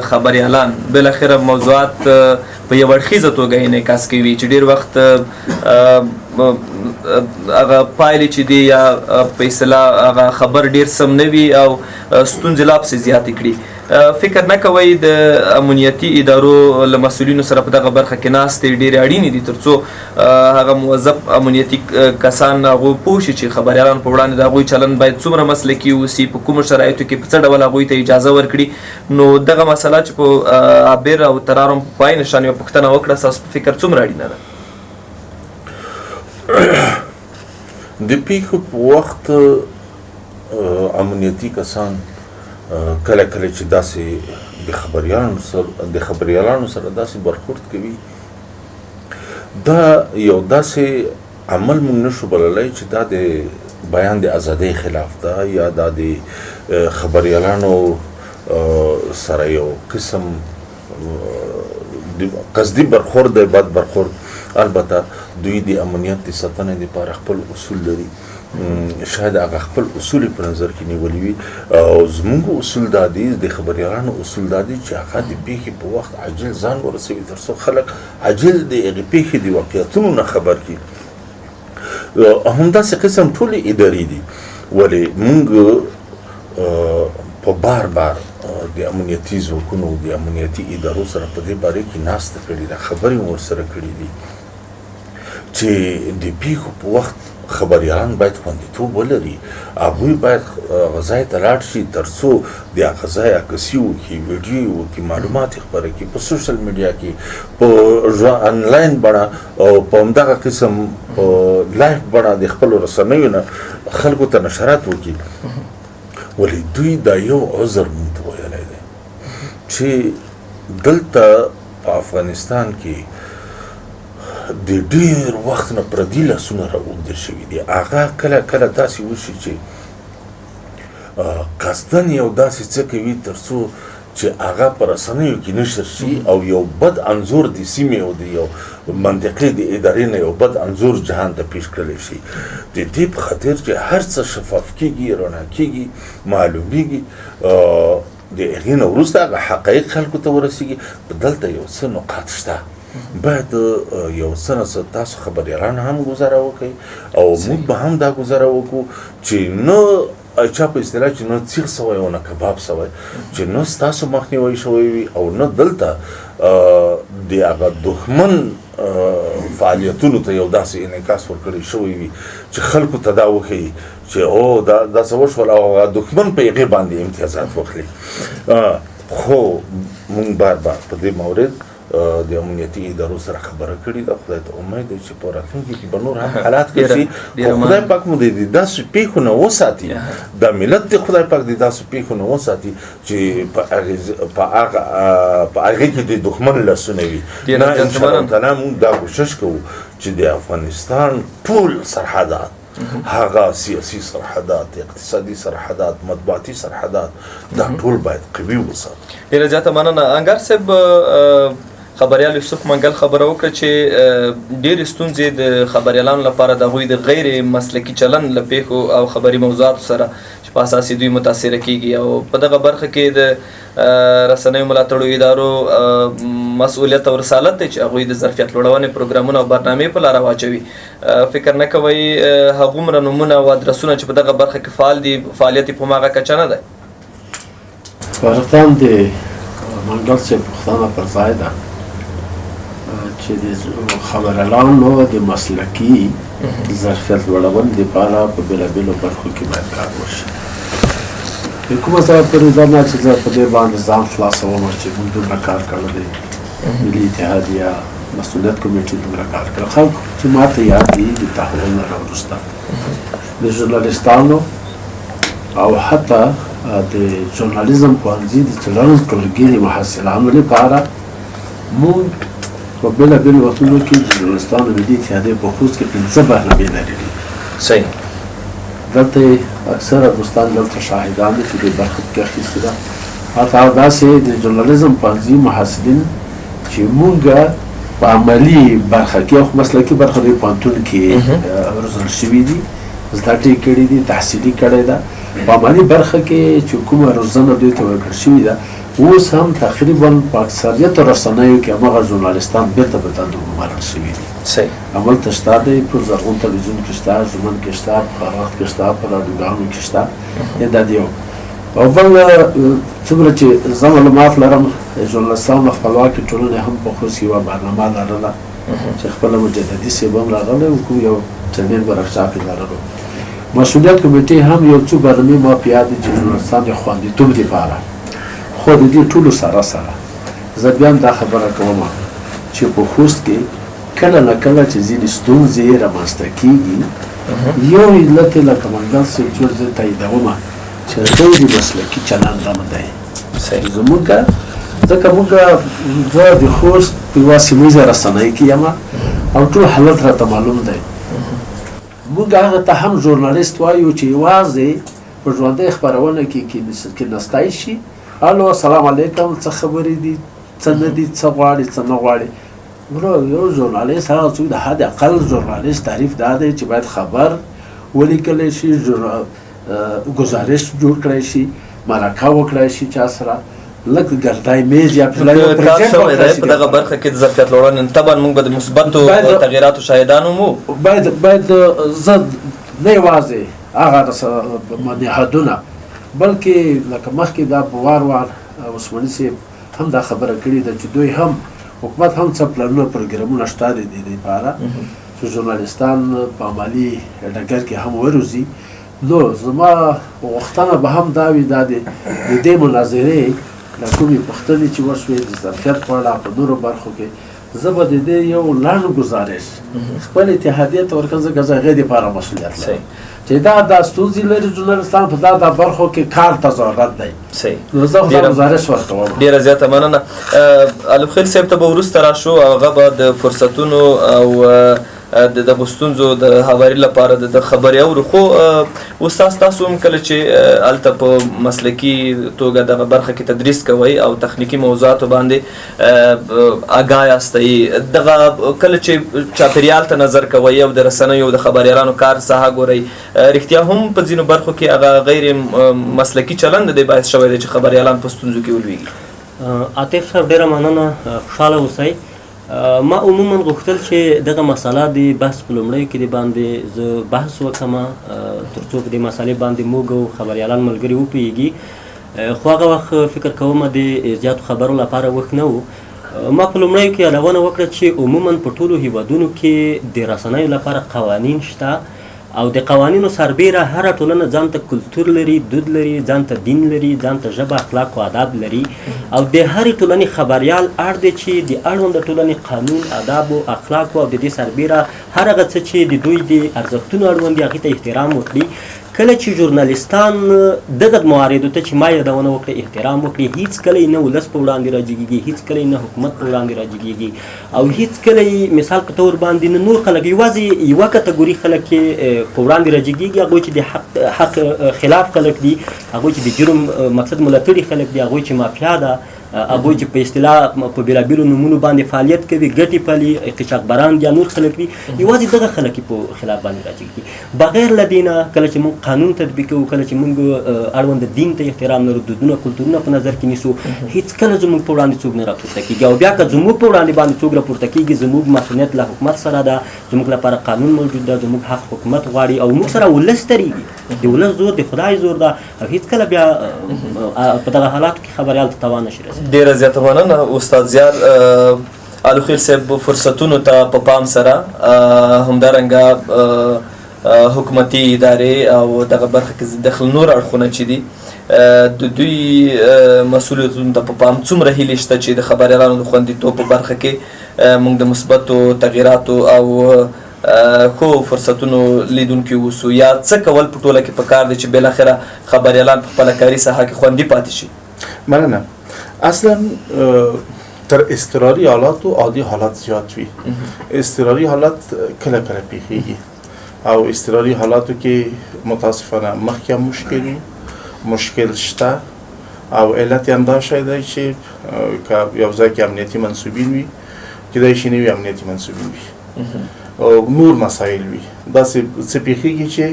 خبریالان بالاخره موضوعات په یو اړخیزه توګه انعکاس کوي چې ډېر وخت هغه پایلې چې دي یا په اصطلاح هغه خبر ډېر سم نه وي او ستونزې لا پسې زیاتې کړي. فکر نه کوئ د امنیتي ادارو له مسؤلینو سره په دغه برخه کې ناستې ډېرې اړینې دي تر څو هغه موظف امنیتي کسان هغوی پوه شي چې خبریالان په وړاندې د هغوی چلند باید څومره مسلکي اوسي، په کومو شرایطو کې په څه ډول هغوی ته اجازه ورکړي. نو دغه مسله چې په عابر او ترار هم په عین شان یوه پوښتنه وکړه، ستاسو په فکر څومره اړینه ده؟ د پیښو په وخت امنیتي کسان کله کله چې داسې د خبریالانو سره داسې برخورد کوي، دا یو داسې عمل موږ نشو بللی چې دا د بیان د ازادۍ خلاف ده یا دا د خبریالانو سره یو قسم قصدي برخورد دی، بد برخورد. البته دوی د امنیت د ساتنې لپاره خپل اصول لري، شاید هغه خپل اصول په نظر کې نیولي وي او زموږ اصول دا دي، د خبریالانو اصول دا دي چې هغه د پیښې په وخت عاجل ځان ورسوي تر څو خلک عاجل د هغې پیښې د واقعیتونو نه خبر کړي. همداسې قسم ټولې ادارې دي، ولې موږ په بار د امنیتي ځواکونو د امنیتي ادارو سره په دې باره کې ناسته کړې ده، خبرې مو ورسره کړي دي چې د پیښو په وخت خبریالان باید خوندیتوب ولري. هغوی باید هغه ځای ته لاړ شي تر څو د هغه ځای عکاسي وکړي، ویډیو وکړي، معلومات یې خپاره کړي په سوشل میډیا کې، په انلاین بڼه او په همدغه قسم لایف بڼه د خپلو رسنیو نه خلکو ته نشرات وکړي. ولې دوی دا یو عذر مونږ ته ویلی دی چې دلته په افغانستان کې د ډېر وخت نه پردي لاسونه راوږدل شوي دي. هغه کله کله داسې وشي چې قصدن یو داسې څه کوي تر څو چې هغه په رسنیو کې نشر شي او یو بد انځور د سیمې او د یو منطقې د ادارې نه یو بد انځور جهان ته پیش کړلی شي. د دې په خاطر چې هر څه شفاف کېږي، رڼا کېږي، معلومیږي، د هغې نه وروسته هغه حقایق خلکو ته ورسېږي. په دلته یو څه نقاط شته، باید یو څه نه څه تاسو خبریالان هم ګزاره وکړئ او موږ به هم دا ګزاره وکړو چې نه چا په اصطلاح چې نه سیخ سوی او نه کباب سوی، چې نه ستاسو مخنیوی شوی وي او نه دلته د هغه دښمن فعالیتونو ته یو داسې انعکاس ورکړی شوی وي چې خلکو ته دا وښیي چې او دا څه وشول او هغه دښمن په هغې باندې امتیازات واخلي. خو موږ بار په دې مورد د امنیتي ادارو سره خبره کړې ده. خدای ته امید دی چې په راتلونکي کې به نور هم حالات ښه شي. خو خدای پاک مو د داسې پیښو نه وساتي، دا ملت دی خدای پاک د داسې پیښو نه وساتي چې په هغې کې د دښمن لاسونه وي. نه انشاءالله تعالی موږ دا کوشش کوو چې د افغانستان ټول سرحدات، هغه سیاسي سرحدات، اقتصادي سرحدات، مطبوعاتي سرحدات، دا ټول باید قوي وساتو. ډېره زیاته مننه. انګار صاحب، خبریال یوسف منګل خبره وکړه چې ډېرې ستونزې د خبریالانو لپاره د هغوی د غیر مسلکي چلن له پیښو او خبري موضوعاتو سره چې په اساس دوی متاثره کیږي، او په دغه برخه کې د رسنیو ملاتړو ادارو مسؤلیت او رسالت دی چې هغوی د ظرفیت لوړونې پروګرامونه او برنامې په لاره واچوي. فکر نه کوئ هغومره نومونه او ادرسونه چې په دغه برخه کې فعال دي فعالیت یې په هماغه کچه نه دی؟ فارغتان د منګل صاحب پوښتنه پر ځای ده چې د خبریالانو د مسلکي ظرفیت لوړونې لپاره په بېلابېلو برخو کې باید کار وشي. کومه ځای پورې دا نه چې زه په دې باندې ځان خلاصوم چې موږ دومره کار کړی دی، ملي اتحادیه مسؤلیت کمیټې دومره کار کړی. خلکو چې ما ته یاد دي د تحول نه راوروسته د ژورنالستانو او حتی د ژورنالیزم پوهنځي د څلورم ټولګي د محصلانو لپاره موږ په بېلابېلو وختونو کې د ژورنالستانو ملي اتحادیې په خوست کې 5 برنامې لرلي. صحیح. دلته اکثره دوستان دلته شاهدان دي چې دې برخه کې اخیستې ده. حتی داسې د ژورنالیزم پوهنځي محصلین چې موږ په عملي برخه کې او مسلکي برخه د پوهنتون کې روزل شوي دي، زده کړې کړي دي، تحصیلي کړې ده. په عملي برخه کې چې کومه روزنه دوی ته ورکړل شوې ده، اوس هم تقریبا په اکثریت رسنیو کې هماغه ژورنالستان بېرته په دندو ګمارل شوي دي. صحیح. هملته شته دی، په زرغون تلویزیون کې شته، ژمن کې شته، په خرغښت کې شته، په راډیوګانو کې شته. دا د یو او بل څومره چې زه معلومات لرم، ژورنالستانو خپلواکې ټولنې هم په خوست کې یوه برنامه لرله چې خپله مجددي صاحب هم راغلی و، کوم یو چندین ورکشاپ یې لرلو. مسؤلیت کمیټې هم یو څو برنامې ما په یاد دي چې ژورنالستان د خوندیتوب دپاره. خو د دې ټولو سره سره زه بیا هم دا خبره کوم چې په خوست کې کله نه کله چې ځینې ستونزې رامنځته کېږي، یو علت یې لکه منګل صاحب چې زه تاییدوم چې غیر مسلکي چلند هم دی. زموږ ځکه زه د خوست په یوه سیمه رسنۍ کې یم او ټول حالت راته معلوم دی. موږ هغه ته هم ژورنالیست وایو چې یوازې په ژوندۍ خپرونه کې کېناستی شي، الو السلام علیکم، څه خبرې دي، څه نه دي، څه غواړي، څه نه غواړي. یو ژورنالیست هغه څوک د حد اقل ژورنالیست تعریف دا دی چې باید خبر ولیکلی شي، ګزارش جوړ کړی شي، مرکه وکړی شي چا سره، لکه ګردای میز یا کار شوی دی په دغه برخه کې د ظرفیت لوړونې. طبعا موږ به د مثبتو تغییراتو شاهدان ومو. باید زه نه یوازې هغه نهادونه بلکې لکه مخکې دا په وار عثماني صاحب هم دا خبره کړې ده چې دوی هم حکومت هم څه پلانونه پروګرامونه شته د دې لپاره چې ژورنالستان په عملي ډګر کې هم وروزي. نو زما غوښتنه به هم دا وي دا د دې مناظرې له کومې پوښتنې چې وشوې د ظرفیت په اړه په نورو برخو کې زه به د دې یو لنډ ګزارش خپل اتحادیې ته ورکړم، ځکه زه هغې دپاره مسؤلیت لرم چې دا ستونزې لري ژورنالستان په دا برخو کې کار ته ضرورت دی. نو زه خو ګزارش ورکوم. ډېره زیاته مننه. الف خیل صاحب ته به وروسته راشو، هغه به د فرصتونو او د دغو ستونزو د هواري لپاره د خبرې اورو. خو استاد تاسو هم کله چې هلته په مسلکي توګه دغه برخه کې تدریس کوئ او تخنیکي موضوعاتو باندې آګاه یاستئ، دغه کله چې چاپېریال ته نظر کوئ او د رسنیو او د خبریالانو کار ساحه ګورئ، رښتیا هم په ځینو برخو کې هغه غیر مسلکي چلند دی باعث شوی دی چې خبریالان په ستونزو کې ولویږي؟ عاطف صاحب ډېره مننه، خوشحاله اوسئ. ما عموما غوښتل چې دغه مسله د بحث په لومړیو کې د باندې زه بحث وکړم تر څو په دې مسلې باندې موږ او خبریالان ملګري وپوهېږي. خو هغه وخت فکر کوم د زیاتو خبرو لپاره وخت نه و. ما په لومړیو کې یادونه وکړه چې عموما په ټولو هیوادونو کې د رسنیو لپاره قوانین شته او د قوانینو سربیره هره ټولنه ځان ته کلتور لري، دود لري، ځان ته دین لري، ځان ته ژبه، اخلاق او آداب لري. او د هرې ټولنې خبریال اړ دی چې د اړونده ټولنې قانون، آداب او اخلاق او د دې سربیره هر هغه څه چې د دوی د ارزښتونو اړوند دي هغې ته احترام وکړي. کله چې ژورنالیستان دغه مواردو ته چې ما یادونه وکړه احترام وکړي، هیڅ کله یې نه ولس په وړاندې راجګېږي، هیڅ کله یې نه حکومت په وړاندې راجګېږي، او هیڅ کله یې مثال په طور باندې نه نور خلک، یوازې یوه کټګوري خلک یې په وړاندې راجګېږي، هغوی چې د حق خلاف خلک دي، هغوی چې د جرم مقصد ملاتړي خلک دي، هغوی چې مافیا ده، هغوی چې په اصطلاح په بېلابېلو نومونو باندې فعالیت کوي، ګټې پالي، قشاقبران دي، نور خلک وي، یوازې دغه خلک یې په خلاف باندې راجګېږي. بغیر له دې نه کله چې موږ قانون تطبیق کوو، کله چې موږ اړوند دین ته احترام لرو، دودونه، کلتورونه په نظر کې نیسو، هیڅ کله زموږ په وړاندې څوک نه راپورته کېږي. او بیا که زموږ په وړاندې باندې څوک راپورته کېږي، زموږ مسؤلیت له حکومت سره ده، زموږ لپاره قانون موجود ده، زموږ حق حکومت غواړي، او موږ سره ولس درېږي. د ولس زور د خدای زور ده، او هیڅ کله بیا په دغه حالاتو کې خبریال ته تاوان نشي رسېدلی. ډېره زیاته مننه استاد زیار. الخیل صاحب فرصتونو ته په پام سره همدارنګه حکومتي ادارې او دغه برخه کې دخل نور اړخونه چې دي د دوی مسؤلیتونو ته په پام څومره هیلې شته چې د خبریالانو د خوندیتوب په برخه کې موږ د مثبتو تغییراتو او خو فرصتونو لیدونکي اوسو، یا څه کول په ټوله کې پکار دی چې بالاخره خبریالان په خپله کاري ساحه کې خوندي پاتې شي؟ مننه. اصلا تر اضطراري حالاتو عادي حالات زیات وي. اضطراري حالات کله کله پیښیږي، او اضطراري حالاتو کې متاسفانه مخکې هم مشکل شته، او علت یې همدا شی دی چې که یو ځای کې امنیتي منصوبین وي، کیدای شي نه وي امنیتي منصوبین وي، او نور مسایل وي، داسې څه پیښیږي چې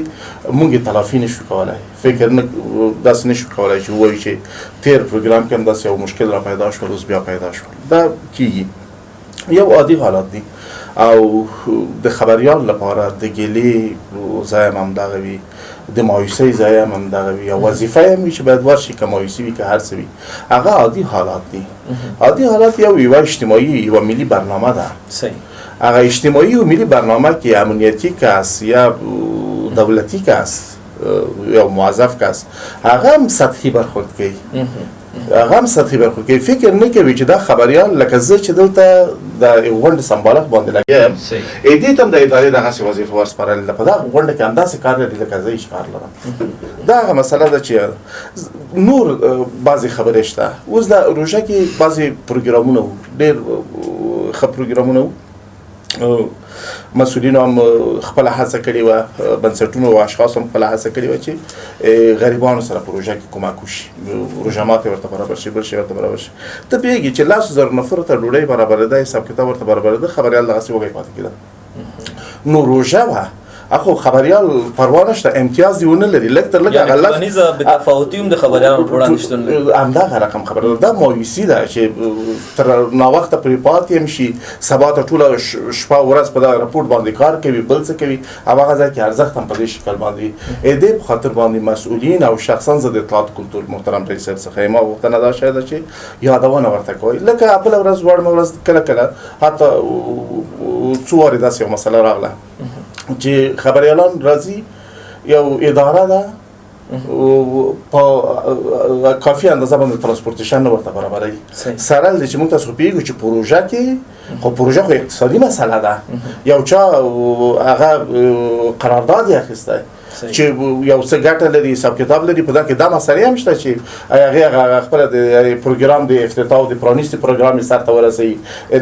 موږ یې تلافي نشو کولی. فکر نه داسې نشو کولی چې ووایو چې تیر پروګرام کې هم داسې یو مشکل را پیدا شول، اوس بیا پیدا شول. دا کیږي، یو عادي حالات دي. او د خبریال لپاره د ګیلې ځای هم همدغه وي، د مایوسۍ ځای هم همدغه وي، او وظیفه یې هم وي چې باید ورشي، که مایوسي وي که هر څه وي، هغه عادي حالات دي. عادي حالات یوه اجتماعي، یوه ملي برنامه ده. صحیح. هغه اجتماعي و ملي برنامه کې امنیتي کس یا دولتي کس یا موظف کس هغه هم سطحي برخورد کوي، هغه هم سطحي برخورد کوي. فکر نه کوي چې دا خبریال لکه زه چې دلته د غونډې سمبالښت باندې لګیا یم، دې ته هم د ادارې دغسې وظیفه ورسپارلې ده، په دغه غونډه کې همداسې کار لري لکه زه یې کار لرم. دا هغه مسله ده چې نور بعضې خبرې شته. اوس د روژه کې بعضې پروګرامونه وو، ډېر ښه پروګرامونه وو، مسؤلینو هم خپله هڅه کړې وه، بنسټونو او اشخاصو هم خپله هڅه کړې وه چې غریبانو سره په روژه کې کومک وشي، روژه ماتې ورته برابر شي، بل شی ورته برابر شي. ته پوهېږي چې 100,000 نفرو ته ډوډۍ برابرېده، حساب کتاب ورته برابرېده، خبریال دغسې وږی پاتې کېده. نو روژه وه، اخو خبریال پروا نشته، امتیاز دی ونه لري، لږ تر لږه یعنې ټولنیزه بېتفاوتي هم د خبریالانو په وړاندې شتون لري. همدغه رقم خبره ده. دا مایوسي ده چې تر ناوخته پرې پاتې هم شي، سبا ته ټوله شپه ورځ په دغه رپورټ باندې کار کوي، بل څه کوي، او هغه ځای کې ارزښت هم په دې شکل باندې دې په خاطر باندې مسؤلین او شخصا زه د اطلاعات کلتور محترم رئیس صاحب څخه ما غوښتنه دا شی ده چې یادونه ورته کوئ، لکه بله ورځ وړمه ورځ کله کله حتی څو وارې داسې یو مسله راغله چې خبریالان راځي، یو اداره ده په کافي اندازه باندې ترانسپورتیشن نه ورته برابروي. سره دی چې موږ تاسو پیږو چې پروژه کې خو پروژه خو اقتصادي مسله ده، یو چا هغه قرارداد یې اخیستی چې یو څه ګټه لري، حساب کتاب لري، په دا کې دا مسئلې هم شته چې هغې خپله د پروګرام د افتتاح او د پرانیستي پروګرام یې سرته ورسوي،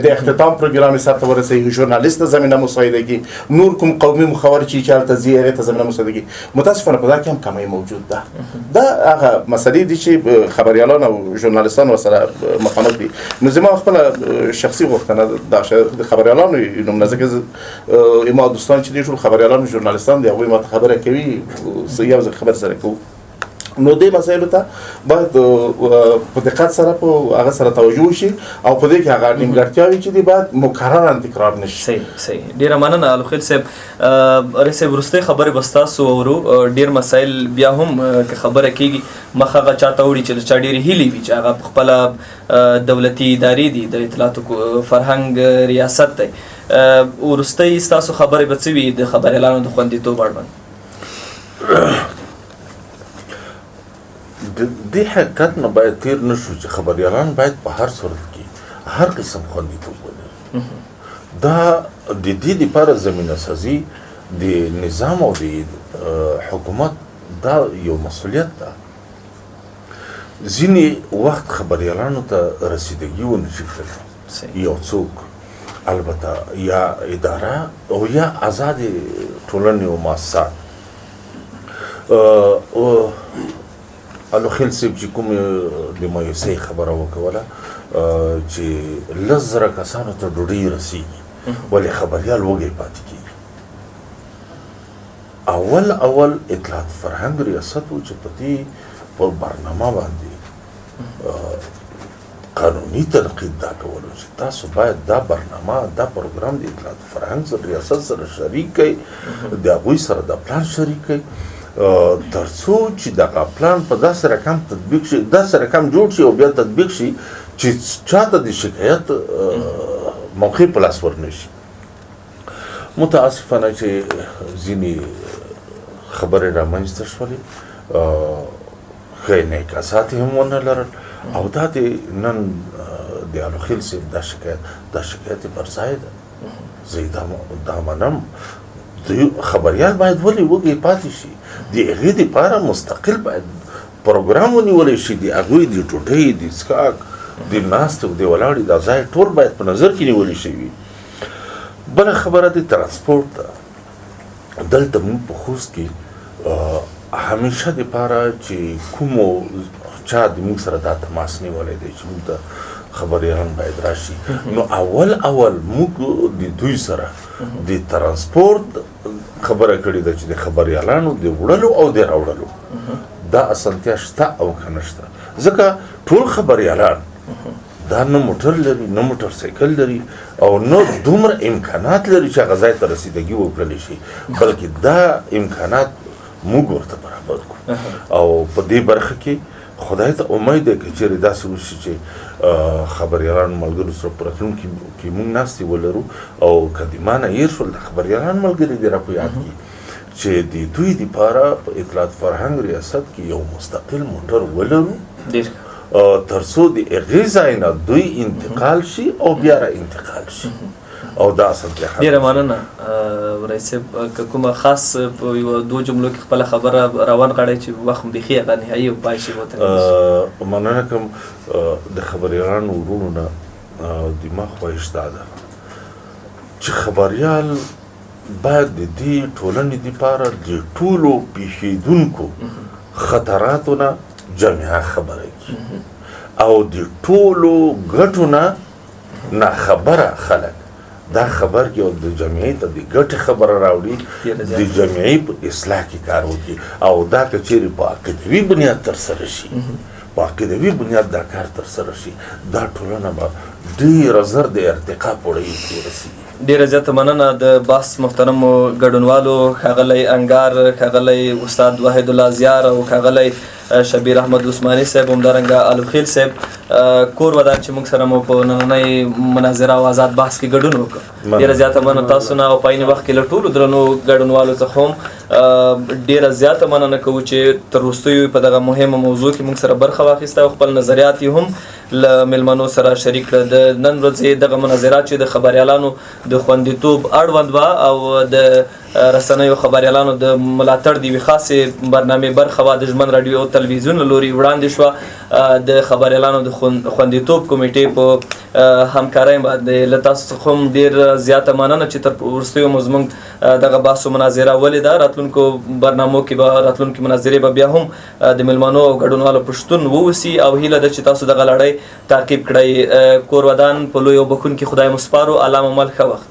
د اختتام پروګرام یې سرته ورسوي، ژورنالیست ته زمینه مساعده کړي، نور کوم قومي مخور چې هلته ځي هغې ته زمینه مساعده کړي. متاسفانه په دا کې هم کمی موجود ده. دا هغه مسئلې دي چې خبریالان او ژورنالیستان ورسره مخامخ دي. نو زما خپله شخصي غوښتنه دا د خبریالانو نومونه، ځکه زما دوستان چې دي ټول خبریالان او ژورنالیستان دي، هغوی ماته خبره کوي، یو ځل خبر سره کوو. نو دې مسایلو ته باید په دقت سره په هغه سره توجه وشي، او په دې کې هغه نیمګړتیاوې چې دي باید مکررا تکرار نشي. صحیح. ډېره مننه الخیل صاحب. رئیس صاحب وروستۍ خبرې به ستاسو اورو. ډېر مسایل بیا هم که خبره کېږي مخ هغه چا ته وړي چې د چا ډېرې هیلې وي چې هغه په خپله دولتي ادارې دي، د اطلاعاتو فرهنګ ریاست دی. وروستۍ ستاسو خبرې به څه وي د خبریالانو د خوندیتوب اړوند؟ دې حقیقت نه باید تیر نشو چې خبریالان باید په هر صورت کې هر قسم خوندیتوب ولري. دا د دې لپاره زمینه سازي د نظام او د حکومت دا یو مسؤلیت ده. ځینې وخت خبریالانو ته رسیدګي ونشي کړلی، یو څوک البته یا اداره او یا آزاد ټولنې او مؤسسات الوخیل صاحب چې کوم د مایوسۍ خبره وکوله چې 10,000 کسانو ته ډوډۍ رسیږي ولې خبریال وږی پاتې کېږي. اول اطلاعات فرهنګ ریاست و چې په دې په برنامه باندې قانوني تنقید دا کولو چې تاسو باید دا برنامه دا پروګرام د اطلاعات فرهنګ سره ریاست سره شریک کړئ، د هغوی سره دا پلان شریک کړئ تر څو چې دغه پلان په داسې رقم تطبیق شي، داسې رقم جوړ شي او بیا تطبیق شي چې چاته د شکایت موقع په لاس ورنشي. متاسفانه چې ځینې خبرې رامنځته شولې، ښه انعکاسات یې هم ونه لرل او دا د نن د الوخیل صاحب دا شکایت یې پر ځای ده. زه یې دا منم. خبریال باید ولې وږی پاتې شي؟ د هغې دپاره مستقل باید پروګرام ونیولی شي، د هغوی د ډوډۍ د څښاک د ناستې او د ولاړې دا ځای ټول باید په نظر کې نیولی شوي. بله خبره د ترانسپورټ ده. دلته موږ په خوست کې همیشه دپاره چې کومو چا د موږ سره دا تماس نیولی دی چې موږ ته خبریالان باید راشي، نو اول موږ د دوی سره د ترانسپورټ خبره کړې ده چې د خبریالانو د وړلو او د راوړلو دا اسانتیا شته او که نه شته. ځکه ټول خبریالان دا نه موټر لري، نه موټر سایکل لري او نه دومره امکانات لري چې هغه ځای ته رسیدګي وکړلی شي، بلکې دا امکانات موږ ورته برابر کړو. او په دې برخه کې خدای ته امید دی که چېرې داسې وشي چې خبریالانو ملګرو سره په راتلونکي کې موږ ناستې ولرو او که د ما نه هېر شول د خبریالانو ملګري دې را په یاد کړي چې د دوی دپاره په اطلاعات فرهنګ ریاست کې یو مستقل موټر ولرو تر څو د هغې ځای نه دوی انتقال شي او بیا را انتقال شي او دا اسانتیا ډېره مننه رئیس صاحب. که کومه خاص په یو دوه جملو کې خپله خبره راونغاړئ چې وخت بیخي هغه نهایي او پای شي ورته مننه کوم د خبریالانو وروڼو نه. د ما خواهش دا ده چې خبریال باید د دې ټولنې دپاره د ټولو پیښېدونکو خطراتو نه جامعه خبره کړي او د ټولو ګټو نه ناخبره خلک دا خبر کې او د جمعیت د ګټې خبره راوړي، د جمعیت په اصلاح کې کار وکړي او دا که چیرې په عقیدوي بنیاد ترسره شي، په عقیدوي بنیاد دا کار ترسره شي، دا ټولنه به ډېره زر د ارتقا پوړۍ ته ورسېږي. ډېره زیاته مننه د بحث محترمو ګډونوالو، ښاغلی انګار، ښاغلی استاد وحید الله زیار او ښاغلی شبیر احمد عثماني صاحب، همدارنګه الوخیل صاحب. کور ودان چې موږ سره مو په نننۍ مناظره او آزاد بحث کې ګډون وکړ. ډېره زیاته مننه تاسو نه او په عین وخت کې له ټولو درنو ګډونوالو څخه هم ډېره زیاته مننه کوو چې تر وروستیو په دغه مهمه موضوع کې موږ سره برخه واخیسته او خپل نظریات یې هم له مېلمنو سره شریک کړه. د نن ورځې دغه مناظرات چې د خبریالانو د خوندیتوب اړوند وه او د رسنیو خبریالانو د ملاتړ د یوې خاصې برنامې برخه وه د ژمن راډیو او تلویزیون له لورې وړاندې شوه. د خبریالانو د خوندیتوب کمیټې په همکارۍ باندې له تاسو څخه هم ډېر زیاته مننه چې تر وروستیو مو زموږ دغه بحث و مناظره ولیده. راتلونکو برنامو کې به راتلونکي مناظرې به بیا هم د مېلمنو او ګډونوالو په شتون ووسي او هیله ده چې تاسو دغه لړۍ تعقیب کړئ. کور ودان په لوی او بخونکي خدای مو سپارو. علامه مل ښه وخت.